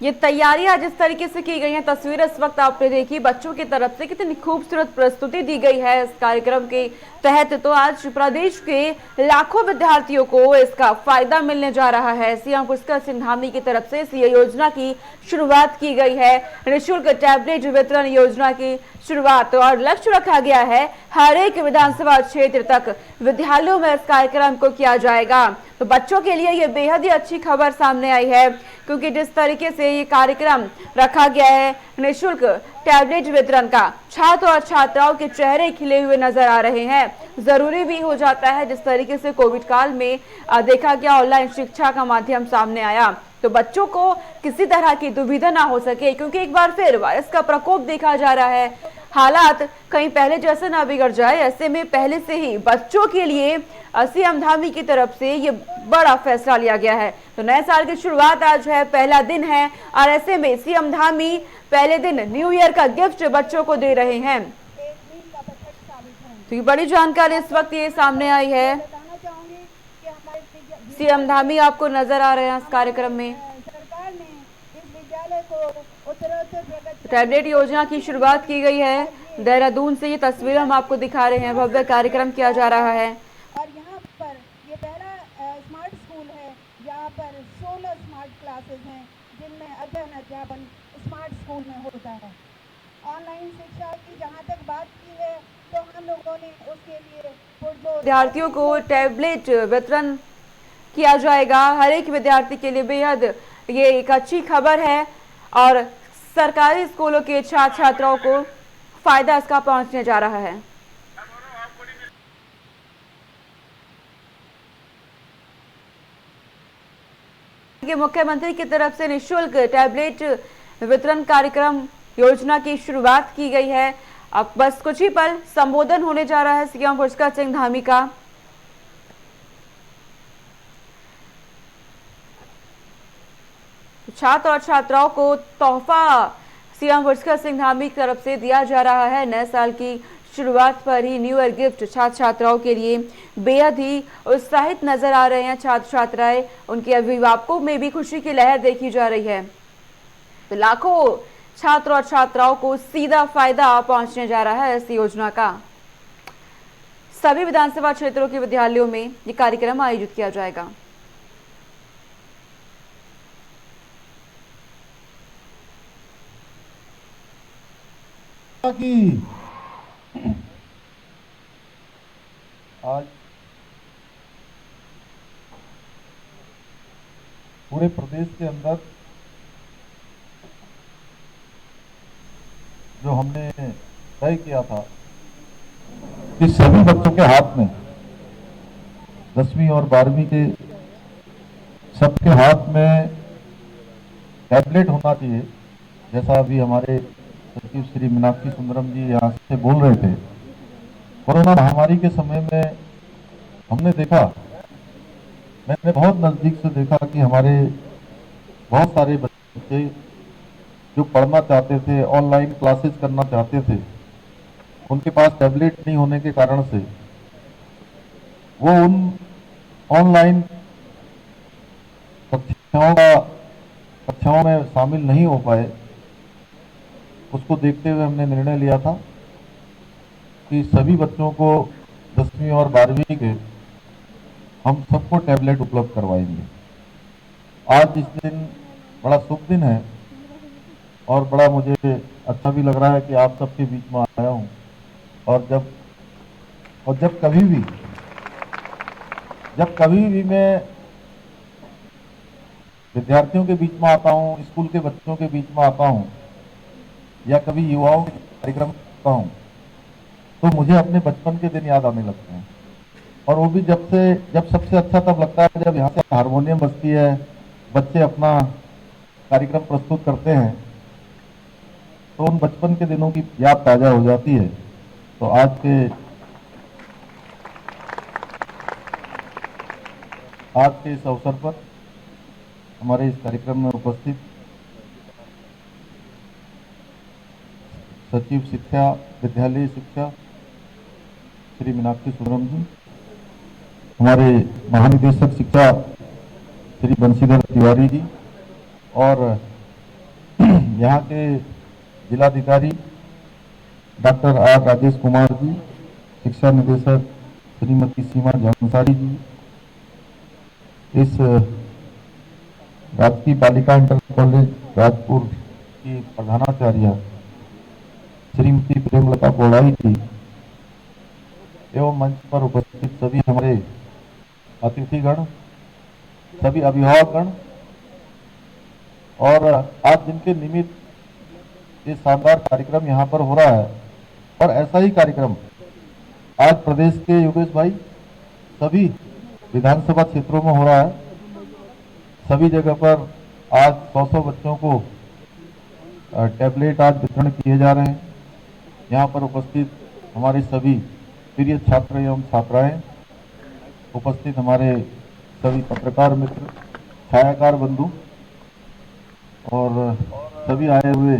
ये तैयारियां जिस तरीके से की गई हैं, तस्वीर इस वक्त आपने देखी, बच्चों की तरफ से कितनी खूबसूरत प्रस्तुति दी गई है इस कार्यक्रम के तहत। तो आज प्रदेश के लाखों विद्यार्थियों को इसका फायदा मिलने जा रहा है। सीएम पुष्कर सिंह धामी की तरफ से इस योजना की शुरुआत की गई है, निःशुल्क टैबलेट वितरण योजना की शुरुआत, और लक्ष्य रखा गया है हर एक विधानसभा क्षेत्र तक विद्यालयों में इस कार्यक्रम को किया जाएगा। तो बच्चों के लिए ये बेहद ही अच्छी खबर सामने आई है, क्योंकि जिस तरीके से ये कार्यक्रम रखा गया है निःशुल्क टैबलेट वितरण का, छात्र और छात्राओं के चेहरे खिले हुए नजर आ रहे हैं। जरूरी भी हो जाता है, जिस तरीके से कोविड काल में देखा गया ऑनलाइन शिक्षा का माध्यम सामने आया, तो बच्चों को किसी तरह की दुविधा ना हो सके, क्योंकि एक बार फिर वायरस का प्रकोप देखा जा रहा है। हालात कहीं पहले जैसे ना बिगड़ जाए, ऐसे में पहले से ही बच्चों के लिए सीएम धामी की तरफ से ये बड़ा फैसला लिया गया है। तो नए साल की शुरुआत आज है, पहला दिन है, और ऐसे में सीएम धामी पहले दिन न्यू ईयर का गिफ्ट बच्चों को दे रहे हैं। तो ये बड़ी जानकारी इस वक्त ये सामने आई है। सीएम धामी आपको नजर आ रहे हैं इस कार्यक्रम में। सरकार ने इस विद्यालय को टैबलेट योजना की शुरुआत की गई है देहरादून से। ये तस्वीर हम आपको दिखा रहे हैं, भव्य कार्यक्रम किया जा रहा है। और यहाँ पर ये पहला स्मार्ट स्कूल है। यहाँ पर 16 स्मार्ट क्लासेस हैं जिनमें अध्ययन अध्यापन स्मार्ट स्कूल में होता है। ऑनलाइन शिक्षा की जहाँ तक बात की है तो हम लोगों ने उसके लिए विद्यार्थियों को टैबलेट वितरण किया जाएगा। हर एक विद्यार्थी के लिए बेहद ये एक अच्छी खबर है और सरकारी स्कूलों के छात्र छात्राओं को फायदा इसका पहुंचने जा रहा है। मुख्यमंत्री की तरफ से निःशुल्क टैबलेट वितरण कार्यक्रम योजना की शुरुआत की गई है। अब बस कुछ ही पल संबोधन होने जा रहा है सीएम पुष्कर सिंह धामी का। छात्र और छात्राओं को तोहफा सीएम पुष्कर सिंह धामी की तरफ से दिया जा रहा है। नए साल की शुरुआत पर ही न्यू ईयर गिफ्ट छात्र छात्राओं के लिए बेहद ही उत्साहित नजर आ रहे हैं छात्र छात्राएं। उनके अभिभावकों में भी खुशी की लहर देखी जा रही है। तो लाखों छात्र और छात्राओं को सीधा फायदा पहुंचने जा रहा है इस योजना का। सभी विधानसभा क्षेत्रों के विद्यालयों में ये कार्यक्रम आयोजित किया जाएगा। कि आज पूरे प्रदेश के अंदर जो हमने तय किया था कि सभी बच्चों के हाथ में 10वीं और 12वीं के सबके हाथ में टैबलेट होना चाहिए। जैसा अभी हमारे सचिव श्री मीनाक्षी सुंदरम जी यहाँ से बोल रहे थे, कोरोना महामारी के समय में हमने देखा, मैंने बहुत नजदीक से देखा कि हमारे बहुत सारे बच्चे जो पढ़ना चाहते थे, ऑनलाइन क्लासेस करना चाहते थे, उनके पास टैबलेट नहीं होने के कारण से वो उन ऑनलाइन कक्षाओं में शामिल नहीं हो पाए। उसको देखते हुए हमने निर्णय लिया था कि सभी बच्चों को 10वीं और 12वीं के हम सबको टैबलेट उपलब्ध करवाएंगे। आज इस दिन बड़ा शुभ दिन है और बड़ा मुझे अच्छा भी लग रहा है कि आप सबके बीच में आया हूं। और जब कभी भी मैं विद्यार्थियों के बीच में आता हूं, स्कूल के बच्चों के बीच में आता हूं या कभी युवाओं के कार्यक्रम करता हूं, तो मुझे अपने बचपन के दिन याद आने लगते हैं। और वो भी जब सबसे अच्छा तब लगता है जब यहाँ से हारमोनियम बजती है, बच्चे अपना कार्यक्रम प्रस्तुत करते हैं, तो उन बचपन के दिनों की याद ताजा हो जाती है। तो आज के इस अवसर पर हमारे इस कार्यक्रम में उपस्थित सचिव शिक्षा विद्यालय शिक्षा श्री मीनाक्षी सुंदरम जी, हमारे महानिदेशक शिक्षा श्री बंशीधर तिवारी जी और यहाँ के जिलाधिकारी डॉक्टर आर राजेश कुमार जी, शिक्षा निदेशक श्रीमती सीमा जंसारी जी, इस राजकीय बालिका इंटर कॉलेज राजपुर की प्रधानाचार्य श्रीमती प्रेमलता बोड़ाई जी एवं मंच पर उपस्थित सभी हमारे अतिथिगण, सभी अभिभावकगण और आज जिनके निमित्त ये शानदार कार्यक्रम यहाँ पर हो रहा है। और ऐसा ही कार्यक्रम आज प्रदेश के योगेश भाई सभी विधानसभा क्षेत्रों में हो रहा है। सभी जगह पर आज 100 बच्चों को टैबलेट आज वितरण किए जा रहे हैं। यहाँ पर उपस्थित हमारे सभी प्रिय छात्र एवं छात्राएं, उपस्थित हमारे सभी पत्रकार मित्र, छायाकार बंधु और सभी आए हुए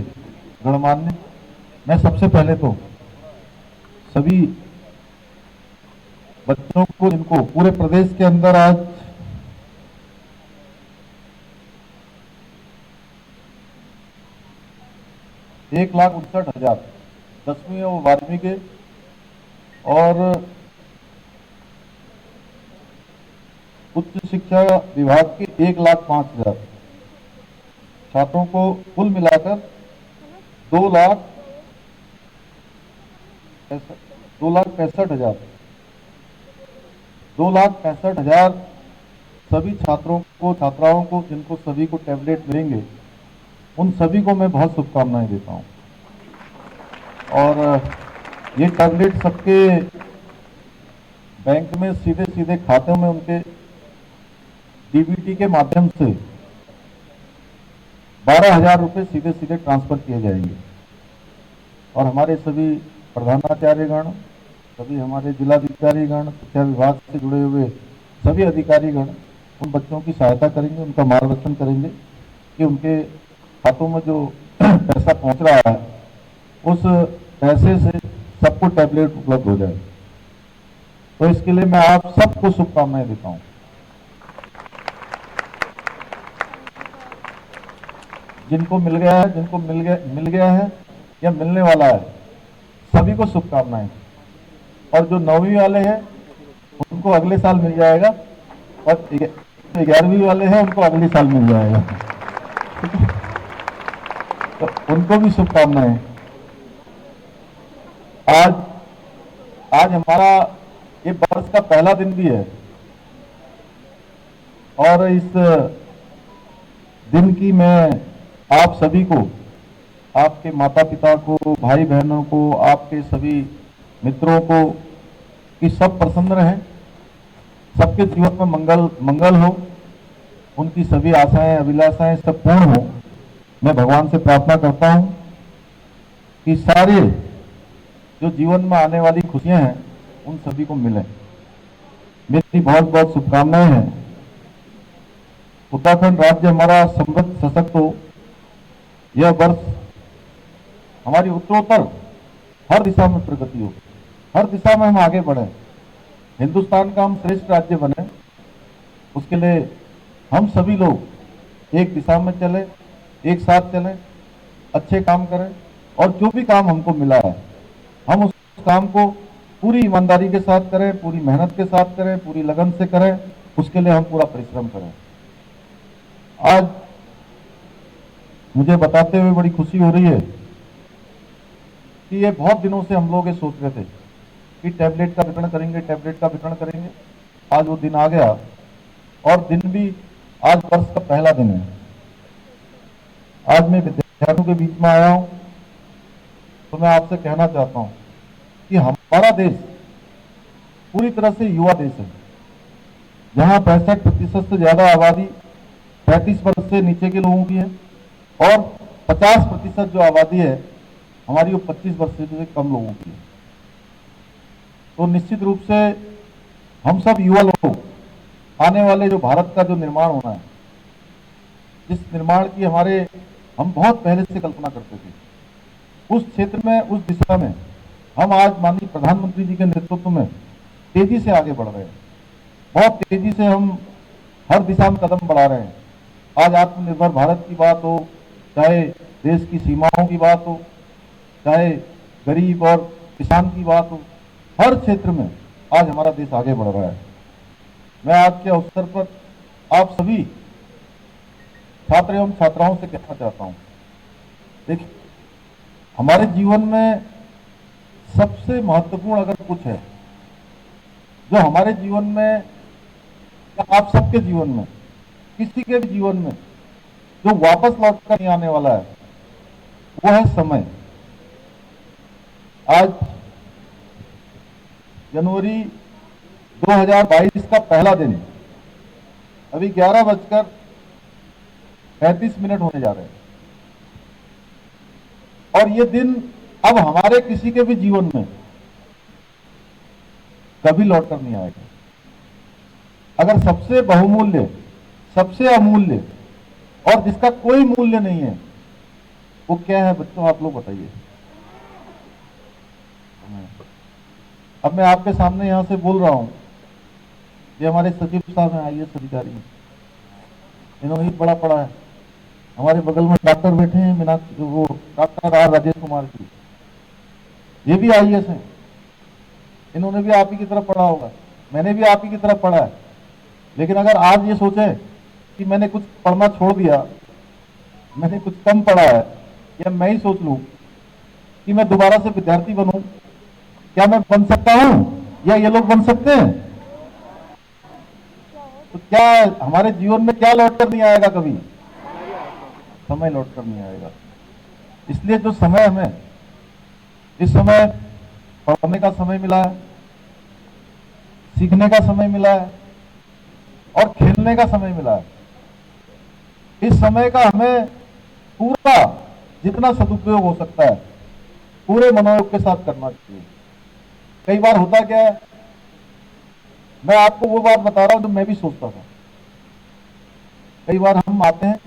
गणमान्य, मैं सबसे पहले तो सभी बच्चों को जिनको पूरे प्रदेश के अंदर आज 1,59,000 10वीं और 12वीं के, और उच्च शिक्षा विभाग के 1,05,000 छात्रों को कुल मिलाकर 2,65,000 सभी छात्रों को, छात्राओं को, जिनको सभी को टैबलेट मिलेंगे, उन सभी को मैं बहुत शुभकामनाएं देता हूं। और ये टैबलेट सबके बैंक में सीधे सीधे खाते में उनके डीबीटी के माध्यम से 12,000 रुपये सीधे सीधे ट्रांसफर किए जाएंगे। और हमारे सभी प्रधानाचार्यगण, सभी हमारे जिलाधिकारीगण, शिक्षा विभाग से जुड़े हुए सभी अधिकारीगण उन बच्चों की सहायता करेंगे, उनका मार्गदर्शन करेंगे कि उनके खातों में जो पैसा पहुंच रहा है उस पैसे से सबको टैबलेट उपलब्ध हो जाए। तो इसके लिए मैं आप सबको शुभकामनाएं देता हूं। जिनको मिल गया है, जिनको मिल गया है या मिलने वाला है, सभी को शुभकामनाएं। और जो 9वीं वाले हैं उनको अगले साल मिल जाएगा, और 11वीं वाले हैं उनको अगले साल मिल जाएगा। तो उनको भी शुभकामनाएं। आज हमारा ये वर्ष का पहला दिन भी है, और इस दिन की मैं आप सभी को, आपके माता पिता को, भाई बहनों को, आपके सभी मित्रों को कि सब प्रसन्न रहें, सबके जीवन में मंगल हो, उनकी सभी आशाएं अभिलाषाएं सब पूर्ण हो। मैं भगवान से प्रार्थना करता हूं कि सारे जो जीवन में आने वाली खुशियां हैं उन सभी को मिले। मेरी बहुत बहुत शुभकामनाएं हैं। उत्तराखंड राज्य हमारा समृद्ध सशक्त हो, यह वर्ष हमारी उत्तरोत्तर हर दिशा में प्रगति हो, हर दिशा में हम आगे बढ़े, हिंदुस्तान का हम श्रेष्ठ राज्य बने। उसके लिए हम सभी लोग एक दिशा में चले, एक साथ चलें, अच्छे काम करें, और जो भी काम हमको मिला है हम उस काम को पूरी ईमानदारी के साथ करें, पूरी मेहनत के साथ करें, पूरी लगन से करें। उसके लिए हम पूरा परिश्रम करें। आज मुझे बताते हुए बड़ी खुशी हो रही है कि ये बहुत दिनों से हम लोग ये सोच रहे थे कि टैबलेट का वितरण करेंगे, टैबलेट का वितरण करेंगे। आज वो दिन आ गया, और दिन भी आज वर्ष का पहला दिन है। आज मैं विद्यार्थियों के बीच में आया हूं, तो मैं आपसे कहना चाहता हूं कि हमारा देश पूरी तरह से युवा देश है, जहां 65% से ज्यादा आबादी 35 वर्ष से नीचे के लोगों की है, और 50% जो आबादी है हमारी वो 25 वर्ष से कम लोगों की है। तो निश्चित रूप से हम सब युवा लोग आने वाले जो भारत का जो निर्माण होना है, जिस निर्माण की हम बहुत पहले से कल्पना करते थे, उस क्षेत्र में, उस दिशा में हम आज माननीय प्रधानमंत्री जी के नेतृत्व में तेजी से आगे बढ़ रहे हैं। बहुत तेजी से हम हर दिशा में कदम बढ़ा रहे हैं। आज आत्मनिर्भर भारत की बात हो, चाहे देश की सीमाओं की बात हो, चाहे गरीब और किसान की बात हो, हर क्षेत्र में आज हमारा देश आगे बढ़ रहा है। मैं आज के अवसर पर आप सभी छात्र एवं छात्राओं से कहना चाहता हूं, देखिए, हमारे जीवन में सबसे महत्वपूर्ण अगर कुछ है जो हमारे जीवन में, या आप सबके जीवन में, किसी के भी जीवन में जो वापस लौट कर नहीं आने वाला है, वो है समय। आज जनवरी 2022 का पहला दिन, अभी 11:35 होने जा रहे हैं, और ये दिन अब हमारे किसी के भी जीवन में कभी लौटकर नहीं आएगा। अगर सबसे बहुमूल्य, सबसे अमूल्य और जिसका कोई मूल्य नहीं है, वो क्या है बच्चों, आप लोग बताइए। अब मैं आपके सामने यहां से बोल रहा हूं, ये हमारे सचिव साहब हैं, IAS अधिकारी, इन्होंने ही बड़ा पढ़ा है, हमारे बगल में डॉक्टर बैठे हैं, वो डॉक्टर आर राजेश कुमार जी, ये भी IAS हैं। इन्होंने भी आप ही की तरफ पढ़ा होगा, मैंने भी आप ही की तरफ पढ़ा है। लेकिन अगर आज ये सोचे कि मैंने कुछ पढ़ना छोड़ दिया, मैंने कुछ कम पढ़ा है, या मैं ही सोच लूं कि मैं दोबारा से विद्यार्थी बनूं, क्या मैं बन सकता हूं या ये लोग बन सकते हैं? तो क्या हमारे जीवन में क्या लौट कर नहीं आएगा? कभी समय लौट कर नहीं आएगा। इसलिए जो समय हमें इस समय पढ़ने का समय मिला है, सीखने का समय मिला है और खेलने का समय मिला है, इस समय का हमें पूरा जितना सदुपयोग हो सकता है पूरे मनोयोग के साथ करना चाहिए। कई बार होता क्या है, मैं आपको वो बात बता रहा हूं जो मैं भी सोचता था। कई बार हम आते हैं,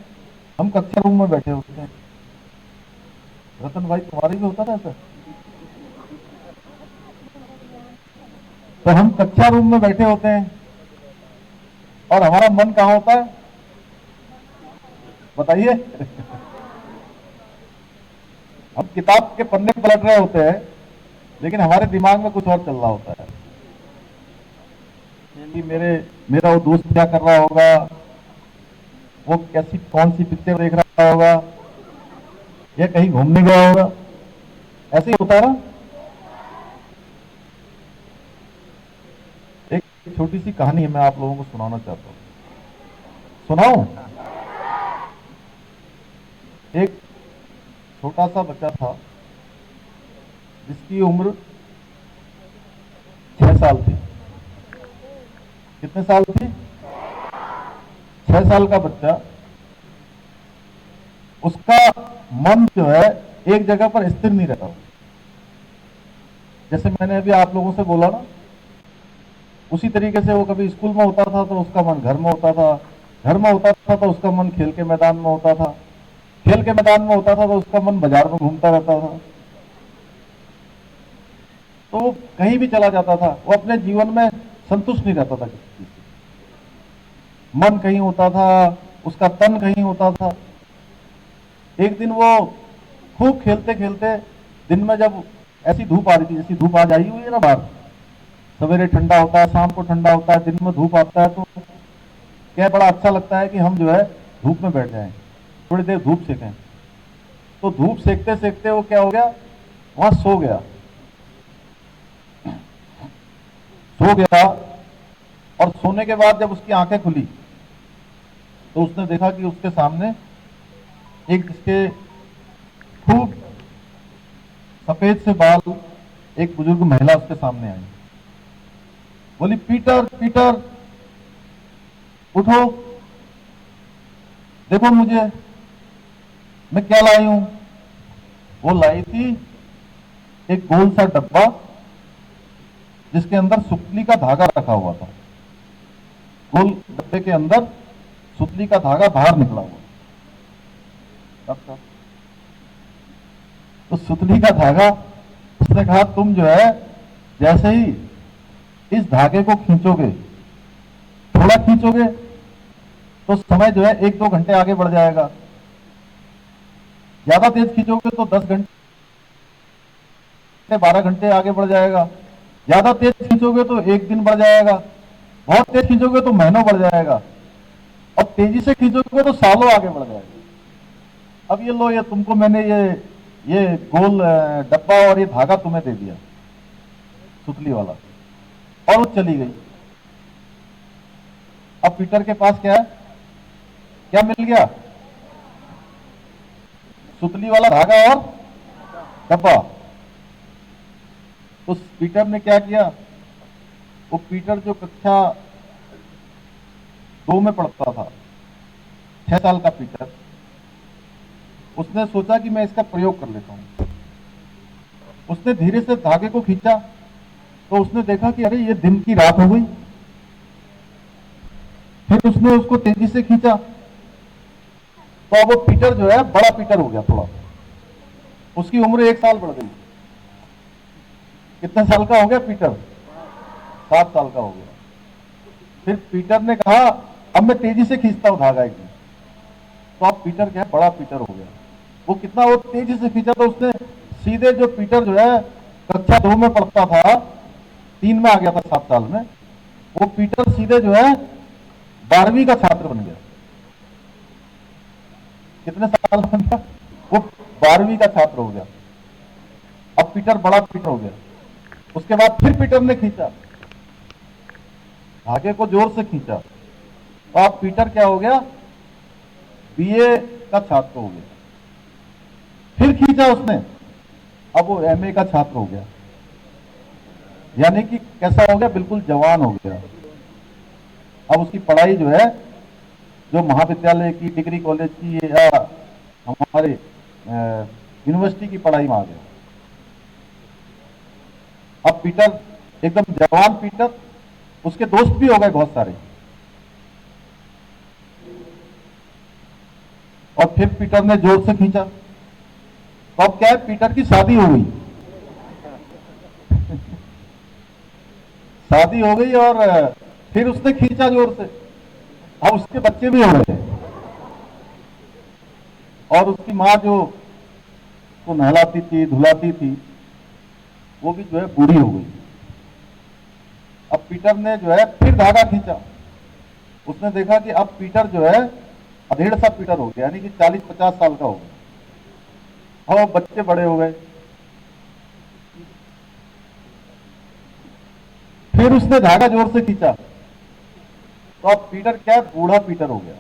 हम कक्षा रूम में बैठे होते हैं, रतन भाई तुम्हारे भी होता था ऐसा? तो हम कक्षा रूम में बैठे होते हैं और हमारा मन कहां होता है बताइए? हम किताब के पन्ने पलट रहे होते हैं, लेकिन हमारे दिमाग में कुछ और चल रहा होता है कि मेरा वो दोस्त क्या कर रहा होगा, वो कौन सी पिक्चर देख रहा होगा, या कहीं घूमने गया होगा। ऐसे ही होता है ना। एक छोटी सी कहानी है, मैं आप लोगों को सुनाना चाहता हूं। सुनाऊं? एक छोटा सा बच्चा था जिसकी उम्र 6 साल थी। कितने साल थी? 6 साल का बच्चा, उसका मन जो है एक जगह पर स्थिर नहीं रहता। जैसे मैंने अभी आप लोगों से बोला ना, उसी तरीके से वो कभी स्कूल में होता था तो उसका मन घर में होता था, घर में होता था तो उसका मन खेल के मैदान में होता था, खेल के मैदान में होता था तो उसका मन बाजार में घूमता रहता था। तो वो कहीं भी चला जाता था, वो अपने जीवन में संतुष्ट नहीं रहता था किसी चीज से। मन कहीं होता था, उसका तन कहीं होता था। एक दिन वो खूब खेलते खेलते, दिन में जब ऐसी धूप आ रही थी, जैसी धूप आज आई हुई है ना बाहर, सवेरे ठंडा होता है, शाम को ठंडा होता है, दिन में धूप आता है, तो क्या बड़ा अच्छा लगता है कि हम जो है धूप में बैठ जाएं, थोड़ी देर धूप सेकें। तो धूप सेकते सेकते वो क्या हो गया, वहां सो गया। और सोने के बाद जब उसकी आंखें खुली तो उसने देखा कि उसके सामने एक जिसके खूब सफेद से बाल, एक बुजुर्ग महिला उसके सामने आई। बोली, पीटर पीटर उठो, देखो मुझे, मैं क्या लाई हूं। वो लाई थी एक गोल सा डब्बा जिसके अंदर सुतली का धागा रखा हुआ था। गोल डब्बे के अंदर सुतली का धागा बाहर निकला हुआ। तो सुतली का धागा, उसने कहा तुम जो है जैसे ही इस धागे को खींचोगे, थोड़ा खींचोगे, तो समय जो है 1-2 घंटे आगे बढ़ जाएगा। ज्यादा तेज खींचोगे तो 10 घंटे 12 घंटे आगे बढ़ जाएगा। ज्यादा तेज खींचोगे तो 1 दिन बढ़ जाएगा। बहुत तेज खींचोगे तो महीनों बढ़ जाएगा। और तेजी से खींचोगे तो सालों आगे बढ़ जाएगा। अब ये लो, ये तुमको मैंने ये गोल डब्बा और ये धागा तुम्हें दे दिया, सुतली वाला, और वो चली गई। अब पीटर के पास क्या है, क्या मिल गया? सुतली वाला धागा और डब्बा। तो पीटर ने क्या किया, वो पीटर जो कक्षा 2 में पढ़ता था, 6 साल का पीटर, उसने सोचा कि मैं इसका प्रयोग कर लेता हूं। उसने धीरे से धागे को खींचा तो उसने देखा कि अरे ये दिन की रात हो गई। फिर उसने उसको तेजी से खींचा तो अब वो पीटर जो है बड़ा पीटर हो गया थोड़ा। उसकी उम्र 1 साल बढ़ गई। कितने साल का हो गया पीटर? 7 साल का हो गया। फिर पीटर ने कहा अब मैं तेजी से खींचता हूं धागा एक दिन। तो अब पीटर क्या है, बड़ा पीटर हो गया। वो कितना वो तेजी से खींचा तो उसने सीधे, जो पीटर जो है कक्षा 2 में पढ़ता था, 3 में आ गया था 7 साल में, वो पीटर सीधे जो है 12वीं का छात्र बन गया। कितने साल बन गया? वो 12वीं का छात्र हो गया। अब पीटर बड़ा पीटर हो गया। उसके बाद फिर पीटर ने खींचा, धागे को जोर से खींचा, तो अब पीटर क्या हो गया, बीए का छात्र हो गया। फिर खींचा उसने, अब वो एमए का छात्र हो गया। यानी कि कैसा हो गया, बिल्कुल जवान हो गया। अब उसकी पढ़ाई जो है, जो महाविद्यालय की, डिग्री कॉलेज की या हमारे यूनिवर्सिटी की पढ़ाई में आ गया। अब पीटर एकदम जवान पीटर, उसके दोस्त भी हो गए बहुत सारे। और फिर पीटर ने जोर से खींचा, तो अब क्या है, पीटर की शादी हो गई। शादी हो गई और फिर उसने खींचा जोर से, अब उसके बच्चे भी हो गए। और उसकी मां जो उसको नहलाती थी, धुलाती थी, वो भी जो है बूढ़ी हो गई। अब पीटर ने जो है फिर धागा खींचा, उसने देखा कि अब पीटर जो है अधेड़ सा पीटर हो गया, यानी कि 40-50 साल का हो गया, और बच्चे बड़े हो गए। फिर उसने धागा जोर से खींचा, तो अब पीटर क्या है, बूढ़ा पीटर हो गया।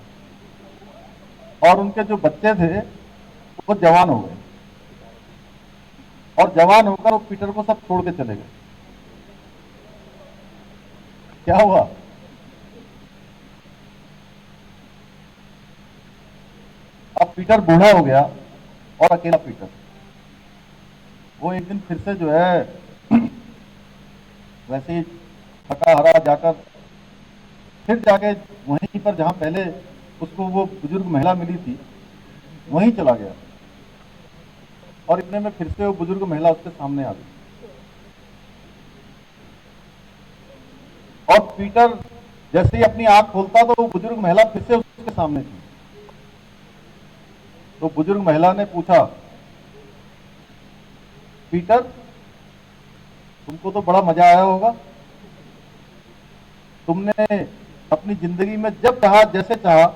और उनके जो बच्चे थे वो जवान हो गए, और जवान होकर वो पीटर को सब छोड़ के चले गए। क्या हुआ, अब पीटर बूढ़ा हो गया और अकेला पीटर। वो एक दिन फिर से जो है वैसे ही थका हारा जाकर, फिर जाके वहीं पर जहां पहले उसको वो बुजुर्ग महिला मिली थी, वहीं चला गया। और इतने में फिर से वो बुजुर्ग महिला उसके सामने आ गई। और पीटर जैसे ही अपनी आंख खोलता तो वो बुजुर्ग महिला फिर से उसके सामने थी। तो बुजुर्ग महिला ने पूछा, पीटर तुमको तो बड़ा मजा आया होगा, तुमने अपनी जिंदगी में जब चाहा, जैसे चाहा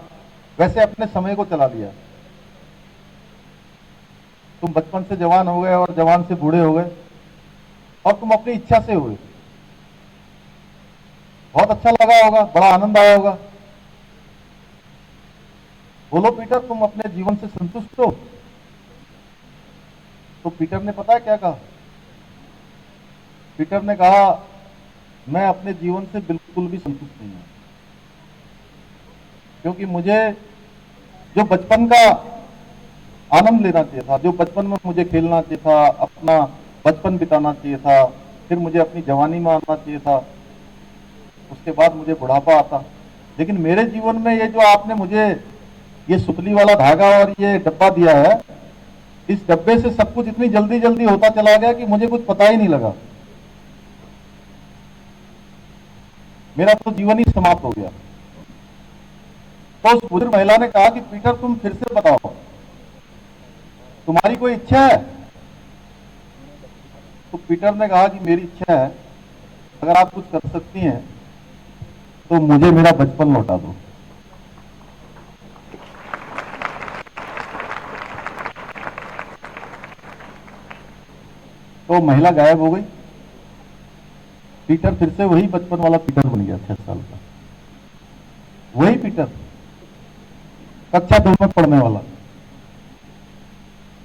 वैसे अपने समय को चला लिया। तुम बचपन से जवान हो गए और जवान से बूढ़े हो गए, और तुम अपनी इच्छा से हुए। बहुत अच्छा लगा होगा, बड़ा आनंद आया होगा। बोलो पीटर, तुम अपने जीवन से संतुष्ट हो? तो पीटर ने पता है क्या कहा? पीटर ने कहा, मैं अपने जीवन से बिल्कुल भी संतुष्ट नहीं हूं, क्योंकि मुझे जो बचपन का आनंद लेना चाहिए था, जो बचपन में मुझे खेलना चाहिए था, अपना बचपन बिताना चाहिए था, फिर मुझे अपनी जवानी में आना चाहिए था, उसके बाद मुझे बुढ़ापा आता। लेकिन मेरे जीवन में ये जो आपने मुझे ये सुतली वाला धागा और ये डब्बा दिया है, इस डब्बे से सब कुछ इतनी जल्दी जल्दी होता चला गया कि मुझे कुछ पता ही नहीं लगा। मेरा तो जीवन ही समाप्त हो गया। तो उस बुजुर्ग महिला ने कहा कि पीटर तुम फिर से बताओ, तुम्हारी कोई इच्छा है? तो पीटर ने कहा कि मेरी इच्छा है, अगर आप कुछ कर सकती हैं तो मुझे मेरा बचपन लौटा दो। तो महिला गायब हो गई। पीटर फिर से वही बचपन वाला पीटर बन गया, 6 साल का वही पीटर, कक्षा 2 में पढ़ने वाला।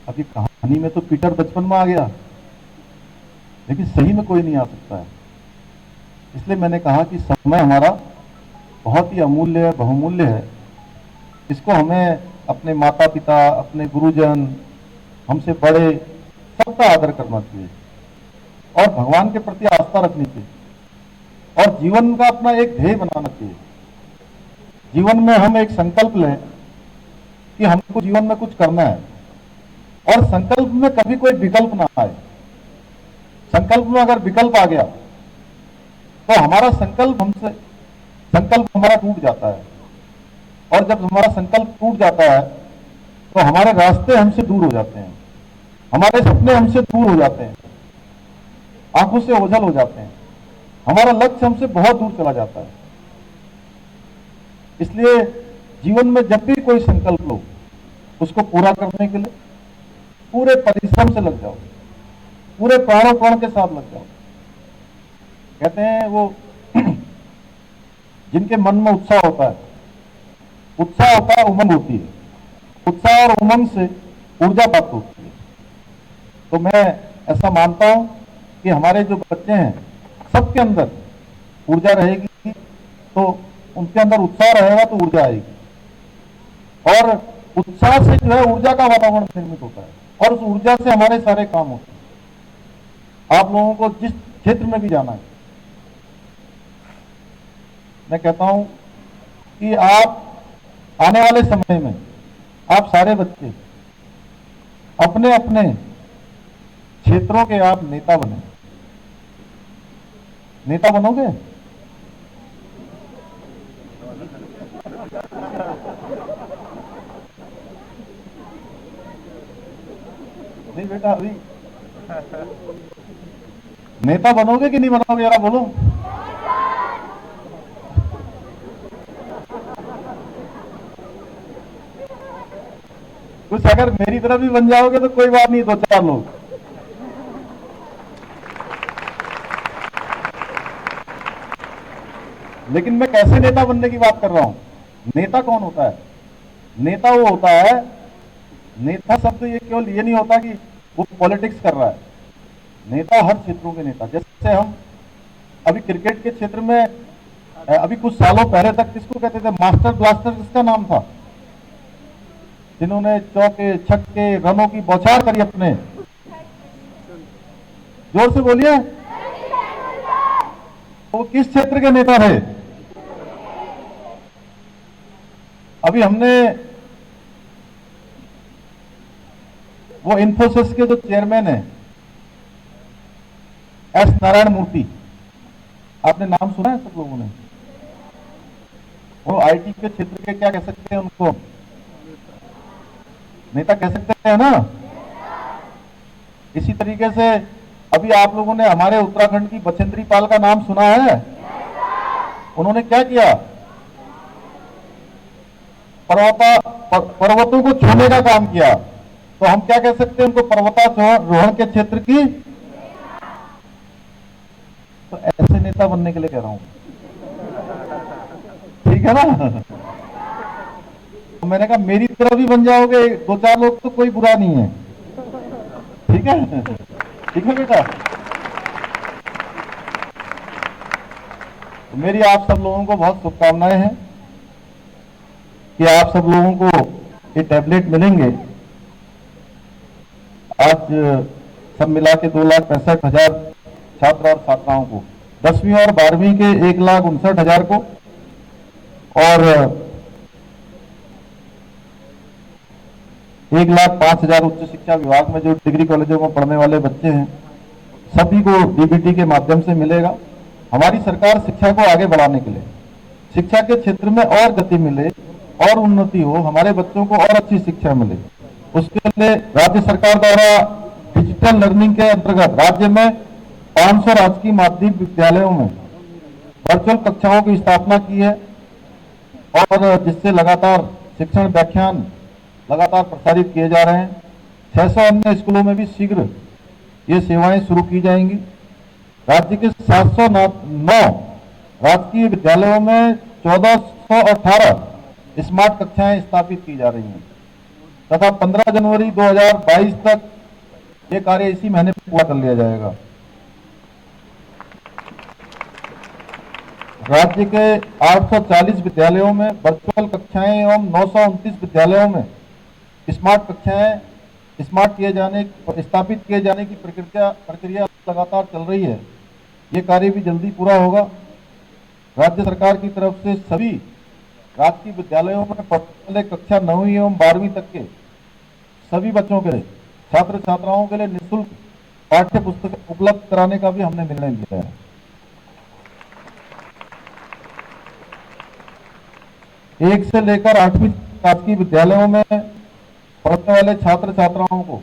अभी कहानी में तो पीटर बचपन में आ गया, लेकिन सही में कोई नहीं आ सकता है। इसलिए मैंने कहा कि समय हमारा बहुत ही अमूल्य है, बहुमूल्य है। इसको हमें अपने माता पिता, अपने गुरुजन, हमसे बड़े, सबका आदर करना चाहिए और भगवान के प्रति आस्था रखनी चाहिए और जीवन का अपना एक ध्येय बनाना चाहिए। जीवन में हम एक संकल्प लें कि हमको जीवन में कुछ करना है, और संकल्प में कभी कोई विकल्प ना आए। संकल्प में अगर विकल्प आ गया तो हमारा संकल्प हमारा टूट जाता है, और जब हमारा संकल्प टूट जाता है तो हमारे रास्ते हमसे दूर हो जाते हैं, हमारे सपने हमसे दूर हो जाते हैं, आंखों से ओझल हो जाते हैं, हमारा लक्ष्य हमसे बहुत दूर चला जाता है। इसलिए जीवन में जब भी कोई संकल्प लो, उसको पूरा करने के लिए पूरे परिश्रम से लग जाओ, पूरे प्राणों प्राण के साथ लग जाओ। कहते हैं वो जिनके मन में उत्साह होता है, उत्साह होता है, उमंग होती है, उत्साह और उमंग से ऊर्जा प्राप्त होती है। तो मैं ऐसा मानता हूं कि हमारे जो बच्चे हैं सबके अंदर ऊर्जा रहेगी, तो उनके अंदर उत्साह रहेगा तो ऊर्जा आएगी, और उत्साह से जो है ऊर्जा का वातावरण निर्मित होता है, और उस ऊर्जा से हमारे सारे काम होते हैं। आप लोगों को जिस क्षेत्र में भी जाना है, मैं कहता हूं कि आप आने वाले समय में आप सारे बच्चे अपने अपने क्षेत्रों के आप नेता बने। नेता बनोगे? नहीं बेटा, अभी नेता बनोगे कि नहीं बनोगे, जरा बोलो। कुछ अगर मेरी तरफ भी बन जाओगे तो कोई बात नहीं, 2-4 लोग। लेकिन मैं कैसे नेता बनने की बात कर रहा हूं। नेता कौन होता है? नेता वो होता है, नेता शब्द ये केवल ये नहीं होता कि वो पॉलिटिक्स कर रहा है। नेता हर क्षेत्रों के नेता, जैसे हम अभी क्रिकेट के क्षेत्र में अभी कुछ सालों पहले तक किसको कहते थे? मास्टर ब्लास्टर किसका नाम था? जिन्होंने चौके छक्के रनों की बौछार करी अपने। जोर से बोलिए। वो किस क्षेत्र के नेता थे? अभी हमने वो इन्फोसिस के जो चेयरमैन है एस नारायण मूर्ति, आपने नाम सुना है सब लोगों ने? वो आईटी के क्षेत्र के क्या कह सकते हैं उनको? नेता कह सकते हैं ना। इसी तरीके से अभी आप लोगों ने हमारे उत्तराखंड की बचेंद्री पाल का नाम सुना है? उन्होंने क्या किया? पर्वतों को छूने का काम किया। तो हम क्या कह सकते हैं उनको? पर्वतारोहण के क्षेत्र की। तो ऐसे नेता बनने के लिए कह रहा हूं, ठीक है ना। तो मैंने कहा मेरी तरह भी बन जाओगे 2-4 लोग तो कोई बुरा नहीं है, ठीक है? ठीक है बेटा। तो मेरी आप सब लोगों को बहुत शुभकामनाएं हैं कि आप सब लोगों को ये टैबलेट मिलेंगे। आज सब मिला के 2,65,000 छात्र और छात्राओं को, 10वीं और 12वीं के 1,59,000 को, और 1,05,000 उच्च शिक्षा विभाग में जो डिग्री कॉलेजों में पढ़ने वाले बच्चे हैं, सभी को डीबीटी के माध्यम से मिलेगा। हमारी सरकार शिक्षा को आगे बढ़ाने के लिए, शिक्षा के क्षेत्र में और गति मिले और उन्नति हो, हमारे बच्चों को और अच्छी शिक्षा मिले, उसके लिए राज्य सरकार द्वारा डिजिटल लर्निंग के अंतर्गत राज्य में 500 राजकीय माध्यमिक विद्यालयों में वर्चुअल कक्षाओं की स्थापना की है, और जिससे लगातार शिक्षण व्याख्यान लगातार प्रसारित किए जा रहे हैं। 600 अन्य स्कूलों में भी शीघ्र ये सेवाएं शुरू की जाएंगी। राज्य के 709 राजकीय विद्यालयों में 1418 स्मार्ट कक्षाएं स्थापित की जा रही हैं, तथा 15 जनवरी 2022 तक ये कार्य इसी महीने पूरा कर लिया जाएगा। राज्य के 840 विद्यालयों में वर्चुअल कक्षाएं एवं 929 विद्यालयों में स्मार्ट कक्षाएं स्थापित किए जाने की प्रक्रिया लगातार चल रही है। ये कार्य भी जल्दी पूरा होगा। राज्य सरकार की तरफ से सभी राजकीय विद्यालयों में पढ़ने वाले कक्षा 9वीं एवं 12वीं तक के सभी बच्चों के छात्र छात्राओं के लिए निःशुल्क पाठ्य पुस्तक उपलब्ध कराने का भी हमने निर्णय लिया है। 1 से लेकर 8वीं राजकीय विद्यालयों में पढ़ने वाले छात्र छात्राओं को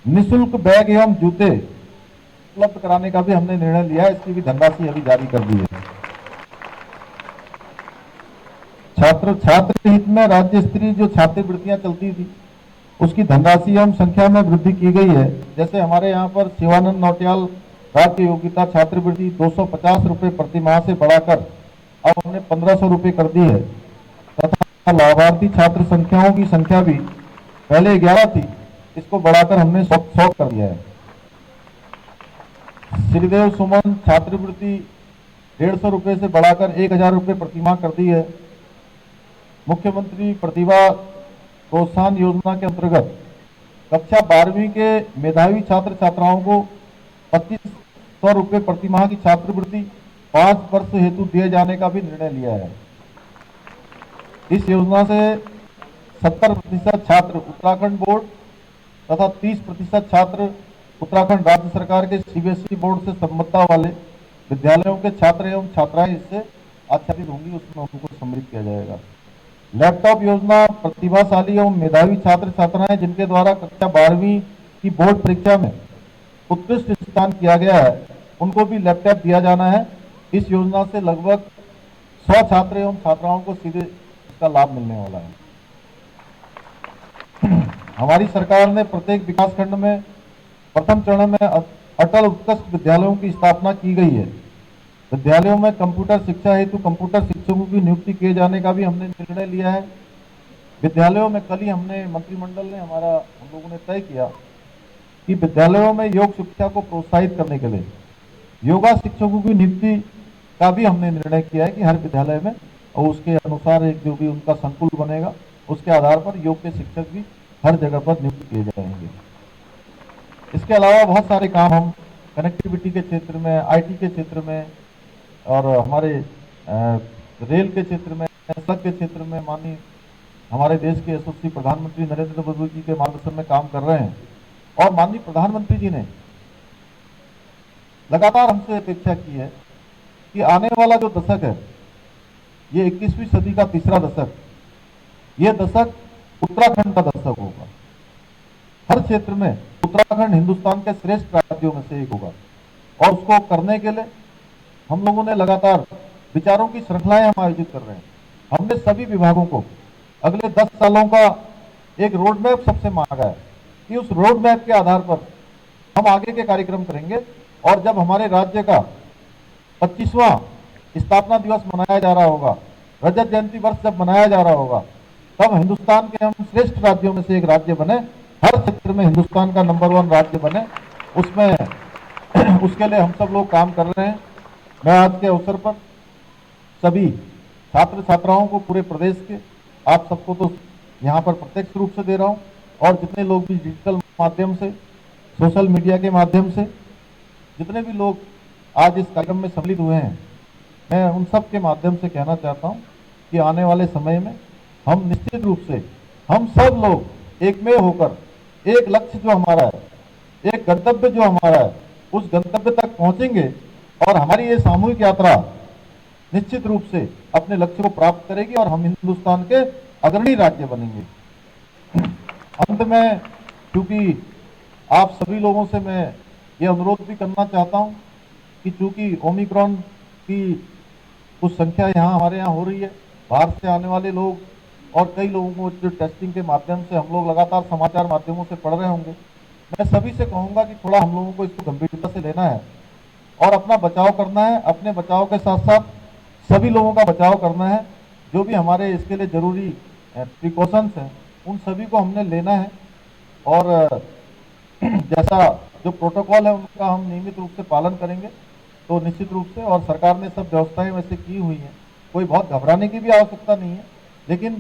निःशुल्क बैग एवं जूते उपलब्ध कराने का भी हमने निर्णय लिया है। इसकी भी धनराशि अभी जारी कर दी है। छात्र हित में राज्य स्तरीय जो छात्रवृत्तियां चलती थी उसकी धनराशि एवं संख्या में वृद्धि की गई है। जैसे हमारे यहाँ पर शिवानंद नौटियाल राज्य योग्यता छात्रवृत्ति 250 रुपए प्रति माह से बढ़ाकर अब हमने 1500 रुपए कर दी है तथा लाभार्थी छात्र संख्याओं की संख्या भी पहले 11 थी, इसको बढ़ाकर हमने 100 कर दिया है। श्रीदेव सुमन छात्रवृत्ति 150 रुपए से बढ़ाकर 1000 रुपए प्रति माह कर दी है। मुख्यमंत्री प्रतिभा प्रोत्साहन योजना के अंतर्गत कक्षा 12वीं के मेधावी छात्र छात्राओं को 2500 रुपए प्रति माह की छात्रवृत्ति 5 वर्ष हेतु दिए जाने का भी निर्णय लिया है। इस योजना से 70% छात्र उत्तराखंड बोर्ड तथा 30% छात्र उत्तराखंड राज्य सरकार के सीबीएसई बोर्ड से संबद्धता वाले विद्यालयों के छात्र एवं छात्राएं इससे आच्छादित होंगी, उसमें उनको सम्मिलित किया जाएगा। लैपटॉप योजना प्रतिभाशाली एवं मेधावी छात्र छात्राएं जिनके द्वारा कक्षा 12वीं की बोर्ड परीक्षा में उत्कृष्ट स्थान किया गया है उनको भी लैपटॉप दिया जाना है। इस योजना से लगभग 100 छात्र एवं छात्राओं को सीधे इसका लाभ मिलने वाला है। हमारी सरकार ने प्रत्येक विकास खंड में प्रथम चरण में अटल उत्कृष्ट विद्यालयों की स्थापना की गई है। विद्यालयों में कंप्यूटर शिक्षा हेतु कंप्यूटर शिक्षकों की नियुक्ति किए जाने का भी हमने निर्णय लिया है। विद्यालयों में कल ही हमने मंत्रिमंडल ने हम लोगों ने तय किया कि विद्यालयों में योग शिक्षा को प्रोत्साहित करने के लिए योगा शिक्षकों की नियुक्ति का भी हमने निर्णय किया है कि हर विद्यालय में और उसके अनुसार एक जो भी उनका संकुल बनेगा उसके आधार पर योग के शिक्षक भी हर जगह पर नियुक्त किए जाएंगे। इसके अलावा बहुत सारे काम हम कनेक्टिविटी के क्षेत्र में, आईटी के क्षेत्र में और हमारे रेल के क्षेत्र में, सड़क के क्षेत्र में माननीय हमारे देश के यशस्वी प्रधानमंत्री नरेंद्र मोदी जी के मार्गदर्शन में काम कर रहे हैं। और माननीय प्रधानमंत्री जी ने लगातार हमसे अपेक्षा की है कि आने वाला जो दशक है ये 21वीं सदी का तीसरा दशक, ये दशक उत्तराखंड का दशक होगा। हर क्षेत्र में उत्तराखंड हिंदुस्तान के श्रेष्ठ राज्यों में से एक होगा और उसको करने के लिए हम लोगों ने लगातार विचारों की श्रृंखलाएं हम आयोजित कर रहे हैं। हमने सभी विभागों को अगले 10 सालों का एक रोड मैप सबसे मांगा है कि उस रोड मैप के आधार पर हम आगे के कार्यक्रम करेंगे। और जब हमारे राज्य का 25वां स्थापना दिवस मनाया जा रहा होगा, रजत जयंती वर्ष जब मनाया जा रहा होगा, तब हिंदुस्तान के हम श्रेष्ठ राज्यों में से एक राज्य बने, हर क्षेत्र में हिंदुस्तान का नंबर 1 राज्य बने, उसमें उसके लिए हम सब लोग काम कर रहे हैं। मैं आज के अवसर पर सभी छात्र छात्राओं को पूरे प्रदेश के, आप सबको तो यहाँ पर प्रत्यक्ष रूप से दे रहा हूँ और जितने लोग भी डिजिटल माध्यम से, सोशल मीडिया के माध्यम से जितने भी लोग आज इस कार्यक्रम में सम्मिलित हुए हैं, मैं उन सब के माध्यम से कहना चाहता हूँ कि आने वाले समय में हम निश्चित रूप से हम सब लोग एक में होकर एक लक्ष्य जो हमारा है, एक गंतव्य जो हमारा है, उस गंतव्य तक पहुंचेंगे और हमारी ये सामूहिक यात्रा निश्चित रूप से अपने लक्ष्य को प्राप्त करेगी और हम हिंदुस्तान के अग्रणी राज्य बनेंगे। अंत में क्योंकि आप सभी लोगों से मैं ये अनुरोध भी करना चाहता हूं कि चूंकि ओमिक्रॉन की कुछ संख्या यहाँ हमारे यहाँ हो रही है, बाहर से आने वाले लोग और कई लोगों को जो टेस्टिंग के माध्यम से हम लोग लगातार समाचार माध्यमों से पढ़ रहे होंगे, मैं सभी से कहूंगा कि थोड़ा हम लोगों को इसको गंभीरता से लेना है और अपना बचाव करना है। अपने बचाव के साथ साथ सभी लोगों का बचाव करना है। जो भी हमारे इसके लिए जरूरी प्रिकॉशंस हैं उन सभी को हमने लेना है और जैसा जो प्रोटोकॉल है उनका हम नियमित रूप से पालन करेंगे तो निश्चित रूप से, और सरकार ने सब व्यवस्थाएं वैसे की हुई हैं, कोई बहुत घबराने की भी आवश्यकता नहीं है, लेकिन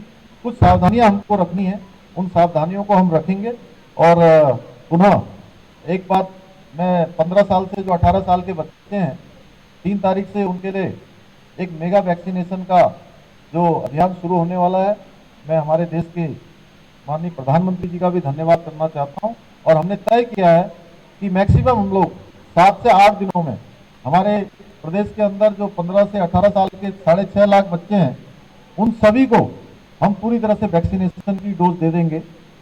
कुछ सावधानियां हमको रखनी है, उन सावधानियों को हम रखेंगे। और पुनः एक बात, मैं 15 साल से जो 18 साल के बच्चे हैं, 3 तारीख से उनके लिए एक मेगा वैक्सीनेशन का जो अभियान शुरू होने वाला है। मैं हमारे देश के माननीय प्रधानमंत्री जी का भी धन्यवाद करना चाहता हूं और हमने तय किया है कि मैक्सिमम हम लोग 7 से 8 दिनों में हमारे प्रदेश के अंदर जो 15 से 18 साल के 6.5 लाख बच्चे हैं उन सभी को हम पूरी तरह से वैक्सीनेशन की डोज दे देंगे।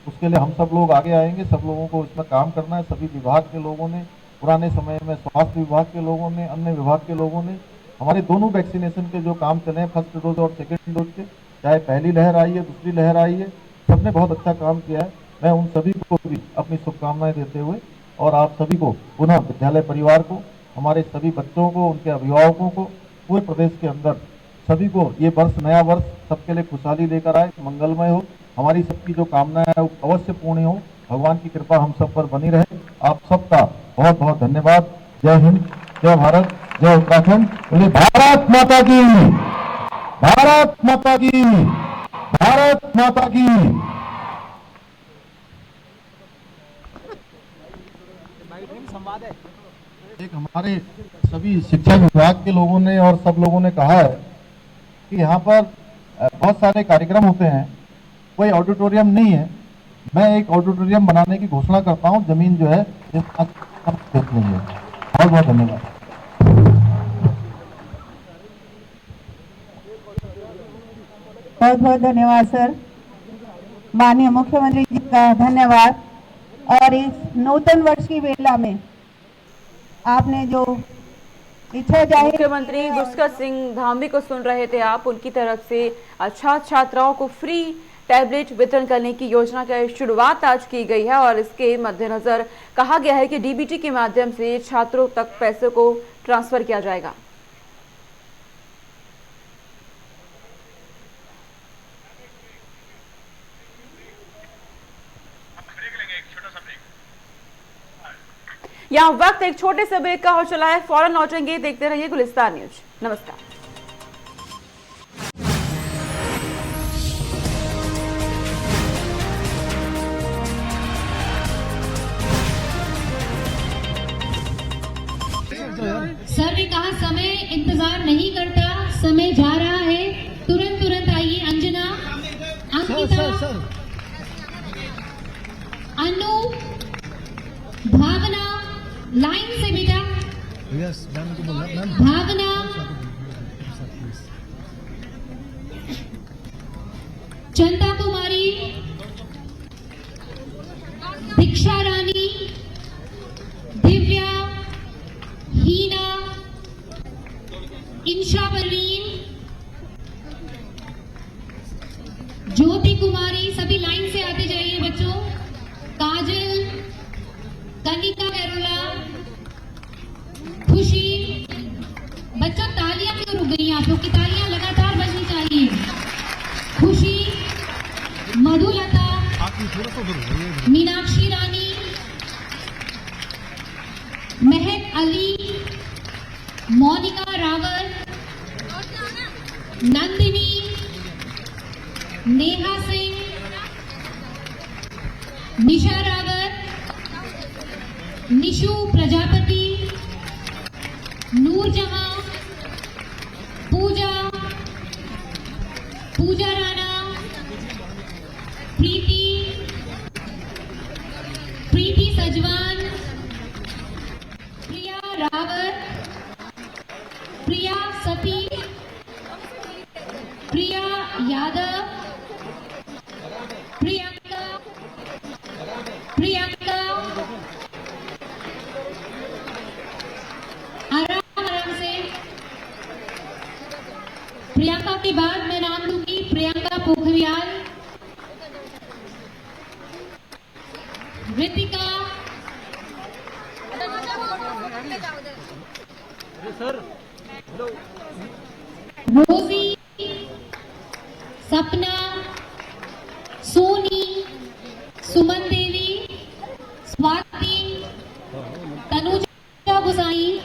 उसके लिए हम सब लोग आगे आएंगे। सब लोगों को इसमें काम करना है। सभी विभाग के लोगों ने, पुराने समय में स्वास्थ्य विभाग के लोगों ने, अन्य विभाग के लोगों ने, हमारे दोनों वैक्सीनेशन के जो काम चले हैं, फर्स्ट डोज और सेकेंड डोज के, चाहे पहली लहर आई है, दूसरी लहर आई है, सबने बहुत अच्छा काम किया है। मैं उन सभी को भी अपनी शुभकामनाएं देते हुए और आप सभी को पुनः विद्यालय परिवार को, हमारे सभी बच्चों को, उनके अभिभावकों को, पूरे प्रदेश के अंदर सभी को ये वर्ष, नया वर्ष सबके लिए खुशहाली लेकर आए, मंगलमय हो, हमारी सबकी जो कामनाएं है वो अवश्य पूर्ण हो। भगवान की कृपा हम सब पर बनी रहे। आप सबका बहुत बहुत धन्यवाद। जय हिंद, जय भारत, जय उत्तराखंड। बोलिए भारत माता की, भारत माता की, भारत माता की। एक हमारे सभी शिक्षा विभाग के लोगों ने और सब लोगों ने कहा है कि यहाँ पर बहुत सारे कार्यक्रम होते हैं, कोई ऑडिटोरियम नहीं है। मैं एक ऑडिटोरियम बनाने की घोषणा करता हूँ। जमीन जो है देख लेंगे। बहुत बहुत धन्यवाद। बहुत बहुत धन्यवाद सर, माननीय मुख्यमंत्री जी का धन्यवाद। और इस नूतन वर्ष की वेला में आपने जो इच्छा जाहिर, मुख्यमंत्री पुष्कर सिंह धामी को सुन रहे थे आप। उनकी तरफ से छात्र छात्राओं को फ्री टैबलेट वितरण करने की योजना की शुरुआत आज की गई है और इसके मद्देनजर कहा गया है कि डीबीटी के माध्यम से छात्रों तक पैसे को ट्रांसफर किया जाएगा। यहाँ वक्त एक छोटे से ब्रेक का हो चला है, फौरन लौटेंगे। देखते रहिए गुलिस्तान न्यूज। नमस्कार। सर ने कहा समय इंतजार नहीं करता, समय जा रहा है, तुरंत तुरंत आइए। अंजना, अंकिता, अनु, भावना, लाइन से बेटा। भावना, चंदा कुमारी, दीक्षा रानी, दिव्या, हीना, इंशा परवीन, ज्योति कुमारी, सभी लाइन से आते जाइए बच्चों। काजल, कनिका कैरोला, खुशी। बच्चों तालियां क्यों रुक गई? आप लोग की तालियां लगातार बजनी चाहिए। खुशी, मधुलता, मीनाक्षी रानी, महक अली, मोनिका रावल, नंदिनी, नेहा सिंह, निशा रावत, निशु प्रजापति, नूरजहां, पूजा, पूजा राणा, प्रीति, प्रीति सजवान, प्रिया रावत, प्रिया सती, प्रिया यादव, प्रियंका, प्रियंका, आराम से। प्रियंका के बाद मैं नाम दूंगी प्रियंका पोखरियाल, ऋतिका, रोजी, सपना, सोनी, सुमन देवी, स्वाति, तनुजा गुसाई,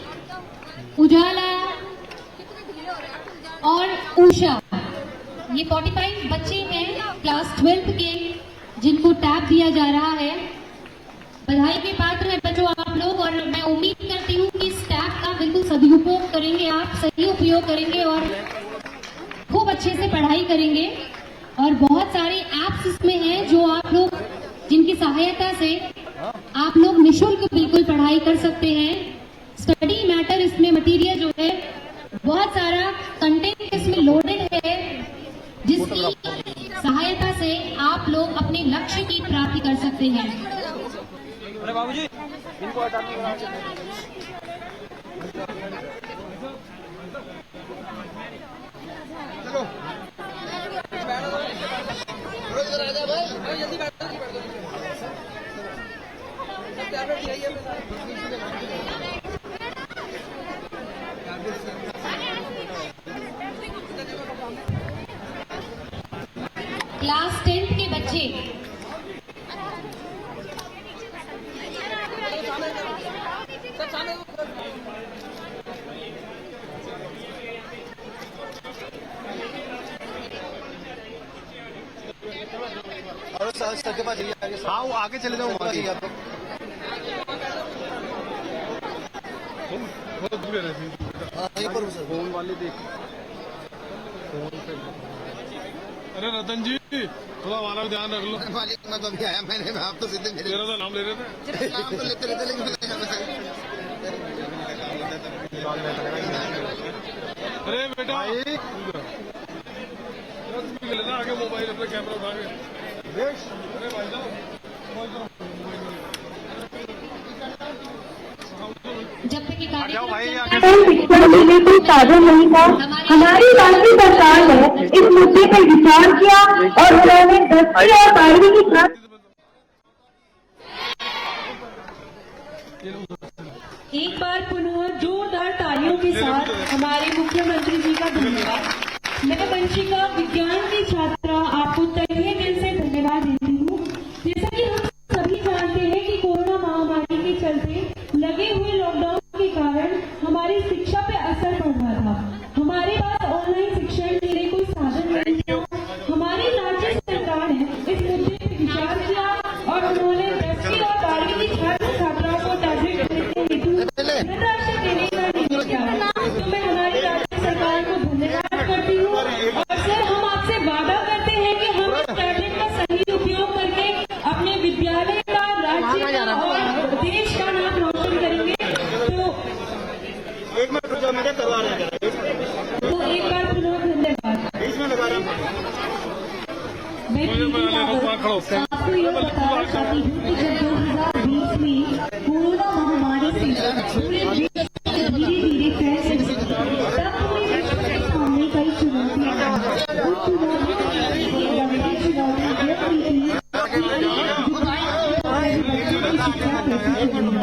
उजाला और उषा। ये 45 बच्चे हैं क्लास 12 के जिनको टैब दिया जा रहा है। बधाई के पात्र हैं बच्चों आप लोग, और मैं उम्मीद करती हूँ कि इस टैब का बिल्कुल सदुपयोग करेंगे, आप सही उपयोग करेंगे और खूब अच्छे से पढ़ाई करेंगे। और बहुत सारे ऐप्स इसमें हैं जो आप लोग, जिनकी सहायता से आप लोग निःशुल्क बिल्कुल पढ़ाई कर सकते हैं। स्टडी मैटर इसमें मटेरियल जो है, बहुत सारा कंटेंट इसमें लोडेड है, जिसकी सहायता से आप लोग अपने लक्ष्य की प्राप्ति कर सकते हैं। क्लास 10 के बच्चे हाँ वो आगे चले जाओ फोन वाले देख अरे रतन जी थोड़ा हमारा ध्यान रख लो। मालिक मैं तो अभी आया, मैंने आप तो सीधे मेरे तेरा तो नाम ले रहे थे। नाम तो लेते लेते लेकिन अरे बेटा लेना आगे मोबाइल अपना कैमरा उठा के। अरे भाई साहब जब तक ये कार्यक्रम शिक्षा मिलने कोई साधन नहीं था। हमारी राज्य सरकार ने इस मुद्दे पर विचार किया और उन्होंने 10वीं और 12वीं की क्लास एक बार पुनः जोरदार तालियों के साथ हमारे मुख्यमंत्री जी का धन्यवाद। मैं वंशिका विज्ञान की छात्रा आपको तहे दिल से धन्यवाद देती हूँ। जैसा कि हम सभी जानते हैं कि कोरोना महामारी के चलते लगे हुए लॉकडाउन के कारण हमारी शिक्षा पे असर पड़ रहा था। हमारे पास ऑनलाइन शिक्षण के लिए कोई साधन नहीं था। हमारी राज्य सरकार ने इस मुद्दे पर विचार किया और उन्होंने 10वीं और 12वीं की छात्र छात्राओं को टैबलेट खरीदने हेतु धनराशि देने का निर्णय किया। तो मैं हमारी राज्य सरकार को धन्यवाद करती हूँ और सर हम आपसे वादा करते हैं कि हम इस टैबलेट का सही उपयोग करके अपने विद्यालय का, राज्य का और देश का नाम रोशन करेंगे। तो एक बार पुनः धन्यवाद। मैं आपको ये बताना चाहती हूँ कि जब 2020 में कोरोना महामारी से पूरे विश्व धीरे धीरे फैल रही थी, तब हमें सामने कई चुनौतियां आई। उन चुनौतियों में एक गंभीर चुनौती यह थी कि बच्चों की शिक्षा कैसे चलेगी।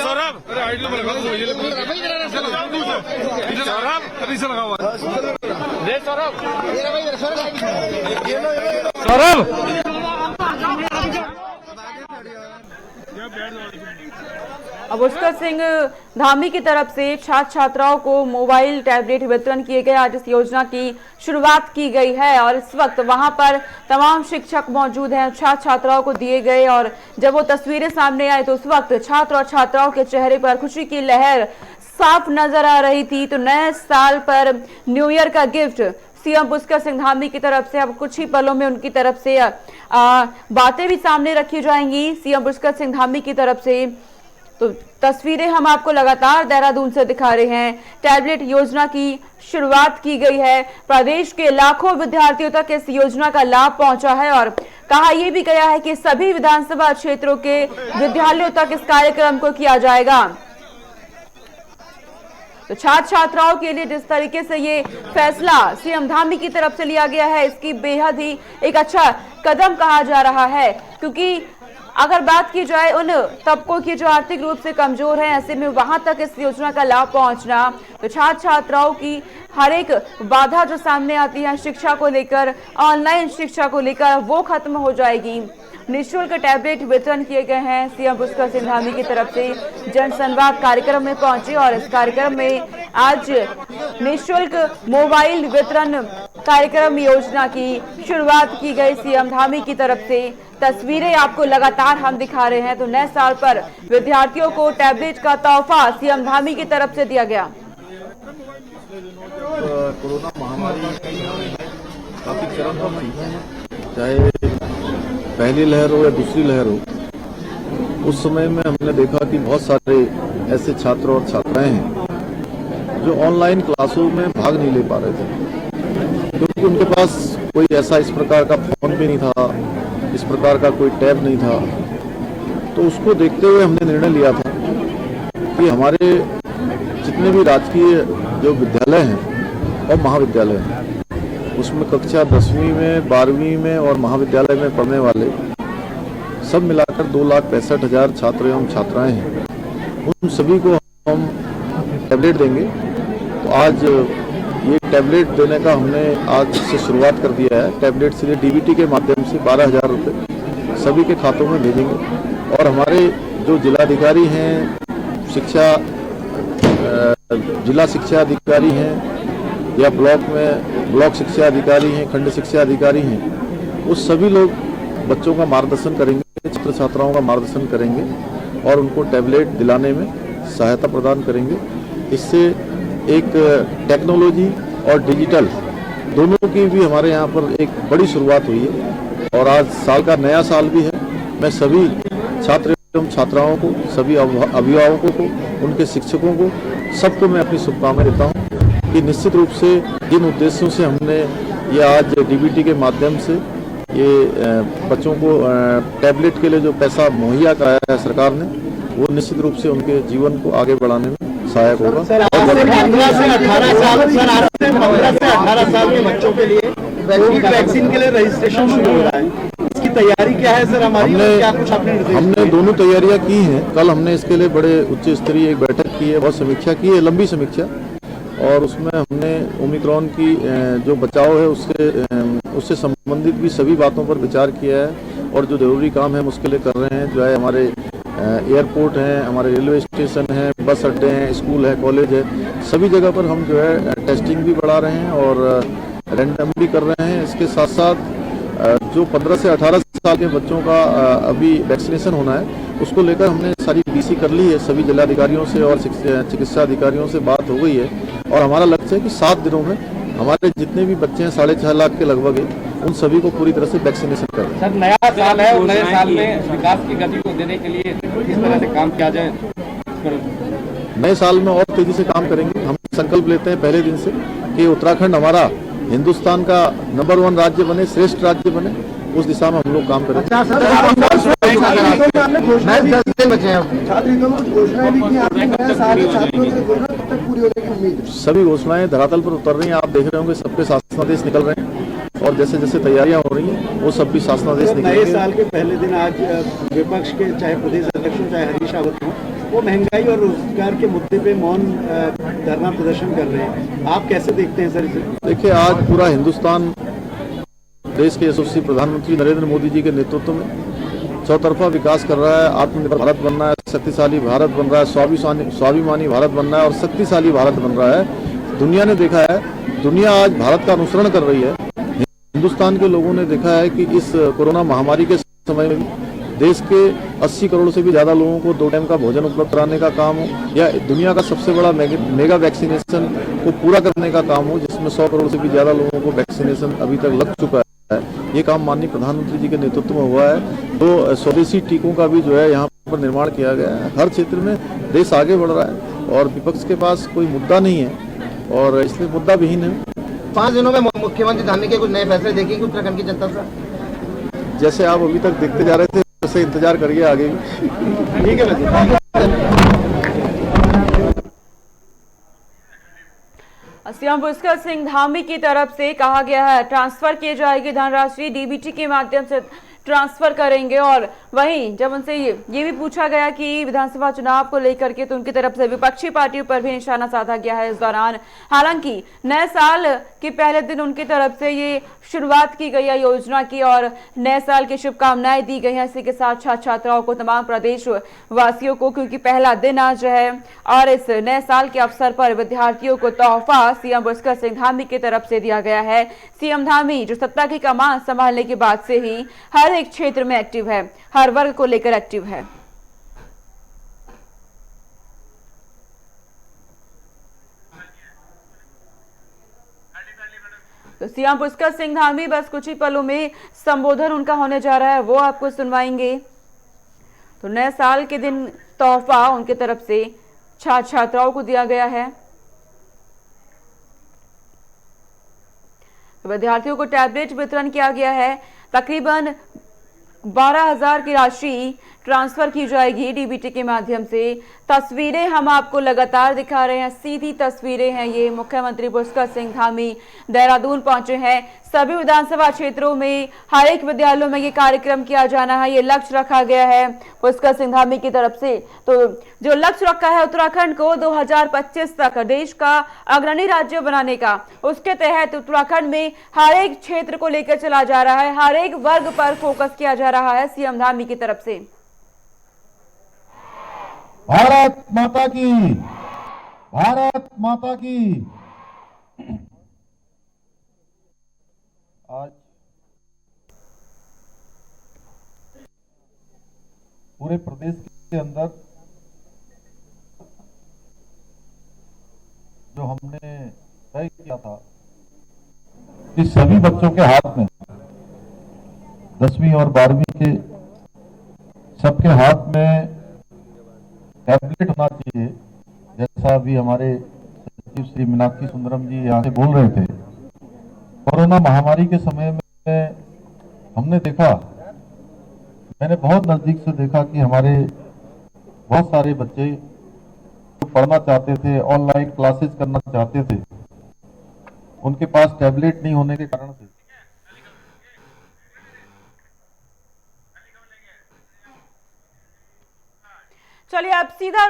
सौरभ अरे आइडिया में लगा सौरभ अब पुष्कर सिंह धामी की तरफ से छात्र छात्राओं को मोबाइल टैबलेट वितरण किए गए। आज इस योजना की शुरुआत की गई है और इस वक्त वहां पर तमाम शिक्षक मौजूद हैं, छात्र छात्राओं को दिए गए। और जब वो तस्वीरें सामने आई तो उस वक्त छात्र और छात्राओं के चेहरे पर खुशी की लहर साफ नजर आ रही थी। तो नए साल पर न्यू ईयर का गिफ्ट सीएम पुष्कर सिंह धामी की तरफ से अब कुछ ही पलों में उनकी तरफ से बातें भी सामने रखी जाएंगी सीएम पुष्कर सिंह धामी की तरफ से। तो तस्वीरें हम आपको लगातार देहरादून से दिखा रहे हैं। टैबलेट योजना की शुरुआत की गई है। प्रदेश के लाखों विद्यार्थियों तक इस योजना का लाभ पहुंचा है और कहा यह भी गया है कि सभी विधानसभा क्षेत्रों के विद्यालयों तक इस कार्यक्रम को किया जाएगा। तो छात्र छात्राओं के लिए जिस तरीके से ये फैसला सीएम धामी की तरफ से लिया गया है, इसकी बेहद ही एक अच्छा कदम कहा जा रहा है। क्योंकि अगर बात की जाए उन तबकों की जो आर्थिक रूप से कमजोर हैं, ऐसे में वहां तक इस योजना का लाभ पहुंचना, तो छात्र छात्राओं की हर एक बाधा जो सामने आती है शिक्षा को लेकर, ऑनलाइन शिक्षा को लेकर, वो खत्म हो जाएगी। निःशुल्क टैबलेट वितरण किए गए हैं। सीएम पुष्कर सिंह धामी की तरफ से जनसंवाद कार्यक्रम में पहुंचे और इस कार्यक्रम में आज निःशुल्क मोबाइल वितरण कार्यक्रम योजना की शुरुआत की गई सीएम धामी की तरफ से। तस्वीरें आपको लगातार हम दिखा रहे हैं। तो नए साल पर विद्यार्थियों को टैबलेट का तोहफा सीएम धामी की तरफ से दिया गया। कोरोना महामारी काफी चरम पर थी, चाहे पहली लहर हो या दूसरी लहर हो, उस समय में हमने देखा कि बहुत सारे ऐसे छात्र और छात्राएं हैं जो ऑनलाइन क्लासों में भाग नहीं ले पा रहे थे, क्योंकि उनके पास कोई ऐसा इस प्रकार का फोन भी नहीं था, इस प्रकार का कोई टैब नहीं था। तो उसको देखते हुए हमने निर्णय लिया था कि हमारे जितने भी राजकीय जो विद्यालय हैं और महाविद्यालय हैं, उसमें कक्षा 10वीं में, 12वीं में और महाविद्यालय में पढ़ने वाले सब मिलाकर 2,65,000 छात्र एवं छात्राएं हैं, उन सभी को हम टैबलेट देंगे। तो आज ये टैबलेट देने का हमने आज से शुरुआत कर दिया है। टैबलेट सीधे डीबीटी के माध्यम से 12,000 रुपये सभी के खातों में भेजेंगे। और हमारे जो जिलाधिकारी हैं, जिला शिक्षा अधिकारी हैं या ब्लॉक शिक्षा अधिकारी हैं, खंड शिक्षा अधिकारी हैं, वो सभी लोग बच्चों का मार्गदर्शन करेंगे, छात्र छात्राओं का मार्गदर्शन करेंगे और उनको टैबलेट दिलाने में सहायता प्रदान करेंगे। इससे एक टेक्नोलॉजी और डिजिटल दोनों की भी हमारे यहाँ पर एक बड़ी शुरुआत हुई है और आज साल का नया साल भी है। मैं सभी छात्र एवं छात्राओं को, सभी अभिभावकों को, उनके शिक्षकों को, सबको मैं अपनी शुभकामनाएं देता हूँ कि निश्चित रूप से जिन उद्देश्यों से हमने ये आज डीबीटी के माध्यम से ये बच्चों को टैबलेट के लिए जो पैसा मुहैया कराया है सरकार ने, वो निश्चित रूप से उनके जीवन को आगे बढ़ाने में सहायक होगा। सर, 15 से 18 साल के बच्चों के लिए कोविड वैक्सीन के लिए रजिस्ट्रेशन शुरू हो रहा है, इसकी तैयारी क्या है सर हमारी? क्या कुछ आपने हमने दोनों तैयारियां की हैं। कल हमने इसके लिए बड़े उच्च स्तरीय एक बैठक की है, बहुत समीक्षा की है, लंबी समीक्षा, और उसमें हमने ओमिक्रॉन की जो बचाव है उससे संबंधित भी सभी बातों पर विचार किया है और जो जरूरी काम है हम उसके लिए कर रहे हैं। जो है हमारे एयरपोर्ट हैं, हमारे रेलवे स्टेशन हैं, बस अड्डे हैं, स्कूल है, कॉलेज है, सभी जगह पर हम जो है टेस्टिंग भी बढ़ा रहे हैं और रैंडम भी कर रहे हैं। इसके साथ साथ जो 15 से 18 साल के बच्चों का अभी वैक्सीनेशन होना है, उसको लेकर हमने सारी बीसी कर ली है, सभी जिलाधिकारियों से और चिकित्सा अधिकारियों से बात हो गई है और हमारा लक्ष्य है कि 7 दिनों में हमारे जितने भी बच्चे हैं 6.5 लाख के लगभग है, उन सभी को पूरी तरह से वैक्सीनेशन करें। सर, नया साल है और नए साल में विकास की गति को देने के लिए किस तरह से काम किया जाए? नए साल में और तेजी से काम करेंगे। हम संकल्प लेते हैं पहले दिन से कि उत्तराखंड हमारा हिंदुस्तान का नंबर 1 राज्य बने, श्रेष्ठ राज्य बने, उस दिशा में हम लोग काम करें। सभी घोषणाएं धरातल पर उतर रही हैं, आप देख रहे होंगे सबके शासनादेश निकल रहे हैं और जैसे जैसे तैयारियां हो रही हैं वो सब भी शासनादेश निकल रहे हैं। नए साल के पहले दिन आज विपक्ष के चाहे प्रदेश अध्यक्ष हो चाहे हरीश रावत हो, वो महंगाई और रोजगार के मुद्दे पे मौन धरना प्रदर्शन कर रहे हैं, आप कैसे देखते हैं सर इसे? देखिए, आज पूरा हिंदुस्तान देश के यशस्वी प्रधानमंत्री नरेंद्र मोदी जी के नेतृत्व में चौतरफा विकास कर रहा है। आत्मनिर्भर भारत बन रहा है, शक्तिशाली भारत बन रहा है, स्वाभिमानी भारत बन रहा है और शक्तिशाली भारत बन रहा है। दुनिया ने देखा है, दुनिया आज भारत का अनुसरण कर रही है। हिंदुस्तान के लोगों ने देखा है कि इस कोरोना महामारी के समय में देश के 80 करोड़ से भी ज्यादा लोगों को 2 टाइम का भोजन उपलब्ध कराने का काम हो या दुनिया का सबसे बड़ा मेगा वैक्सीनेशन को पूरा करने का काम हो, जिसमें 100 करोड़ से भी ज्यादा लोगों को वैक्सीनेशन अभी तक लग चुका है। ये काम माननीय प्रधानमंत्री जी के नेतृत्व में हुआ है। तो स्वदेशी टीकों का भी जो है यहाँ पर निर्माण किया गया है। हर क्षेत्र में देश आगे बढ़ रहा है और विपक्ष के पास कोई मुद्दा नहीं है और इसलिए मुद्दा विहीन है। 5 दिनों में मुख्यमंत्री धामी के कुछ नए फैसले देखेंगे उत्तराखंड की जनता से? जैसे आप अभी तक देखते जा रहे थे वैसे इंतजार करिए आगे। ठीक है। सीएम पुष्कर सिंह धामी की तरफ से कहा गया है ट्रांसफर की जाएगी धनराशि, डीबीटी के माध्यम से ट्रांसफर करेंगे। और वहीं जब उनसे ये भी पूछा गया कि विधानसभा चुनाव को लेकर के, तो उनकी तरफ से विपक्षी पार्टियों पर भी निशाना साधा गया है इस दौरान। हालांकि नए साल के पहले दिन उनकी तरफ से ये शुरुआत की गई है योजना की और नए साल की शुभकामनाएं दी गई हैं। इसी के साथ छात्र छात्राओं को, तमाम प्रदेश वासियों को, क्योंकि पहला दिन आज है और इस नए साल के अवसर पर विद्यार्थियों को तोहफा सीएम पुष्कर सिंह धामी की तरफ से दिया गया है। सीएम धामी जो सत्ता की कमान संभालने के बाद से ही हर एक क्षेत्र में एक्टिव है, हर वर्ग को लेकर एक्टिव है। तो सीएम पुष्कर सिंह धामी बस कुछ ही पलों में संबोधन उनका होने जा रहा है, वो आपको सुनवाएंगे। तो नए साल के दिन तोहफा उनकी तरफ से छात्र छात्राओं को दिया गया है। तो विद्यार्थियों को टैबलेट वितरण किया गया है। तकरीबन 12,000 की राशि ट्रांसफर की जाएगी डीबीटी के माध्यम से। तस्वीरें हम आपको लगातार दिखा रहे हैं, सीधी तस्वीरें हैं ये। मुख्यमंत्री पुष्कर सिंह धामी देहरादून पहुंचे हैं। सभी विधानसभा क्षेत्रों में हर एक विद्यालयों में ये कार्यक्रम किया जाना है, ये लक्ष्य रखा गया है पुष्कर सिंह धामी की तरफ से। तो जो लक्ष्य रखा है उत्तराखंड को 2025 तक देश का अग्रणी राज्य बनाने का, उसके तहत उत्तराखंड में हर एक क्षेत्र को लेकर चला जा रहा है, हर एक वर्ग पर फोकस किया जा रहा है सीएम धामी की तरफ से। भारत माता की, भारत माता की। आज पूरे प्रदेश के अंदर जो हमने तय किया था कि सभी बच्चों के हाथ में 10वीं और 12वीं के सबके हाथ में टैबलेट होना चाहिए, जैसा अभी हमारे सचिव श्री मीनाक्षी सुंदरम जी यहाँ से बोल रहे थे। कोरोना महामारी के समय में हमने देखा, मैंने बहुत नजदीक से देखा कि हमारे बहुत सारे बच्चे जो पढ़ना चाहते थे, ऑनलाइन क्लासेस करना चाहते थे, उनके पास टैबलेट नहीं होने के कारण से चलिए आप सीधा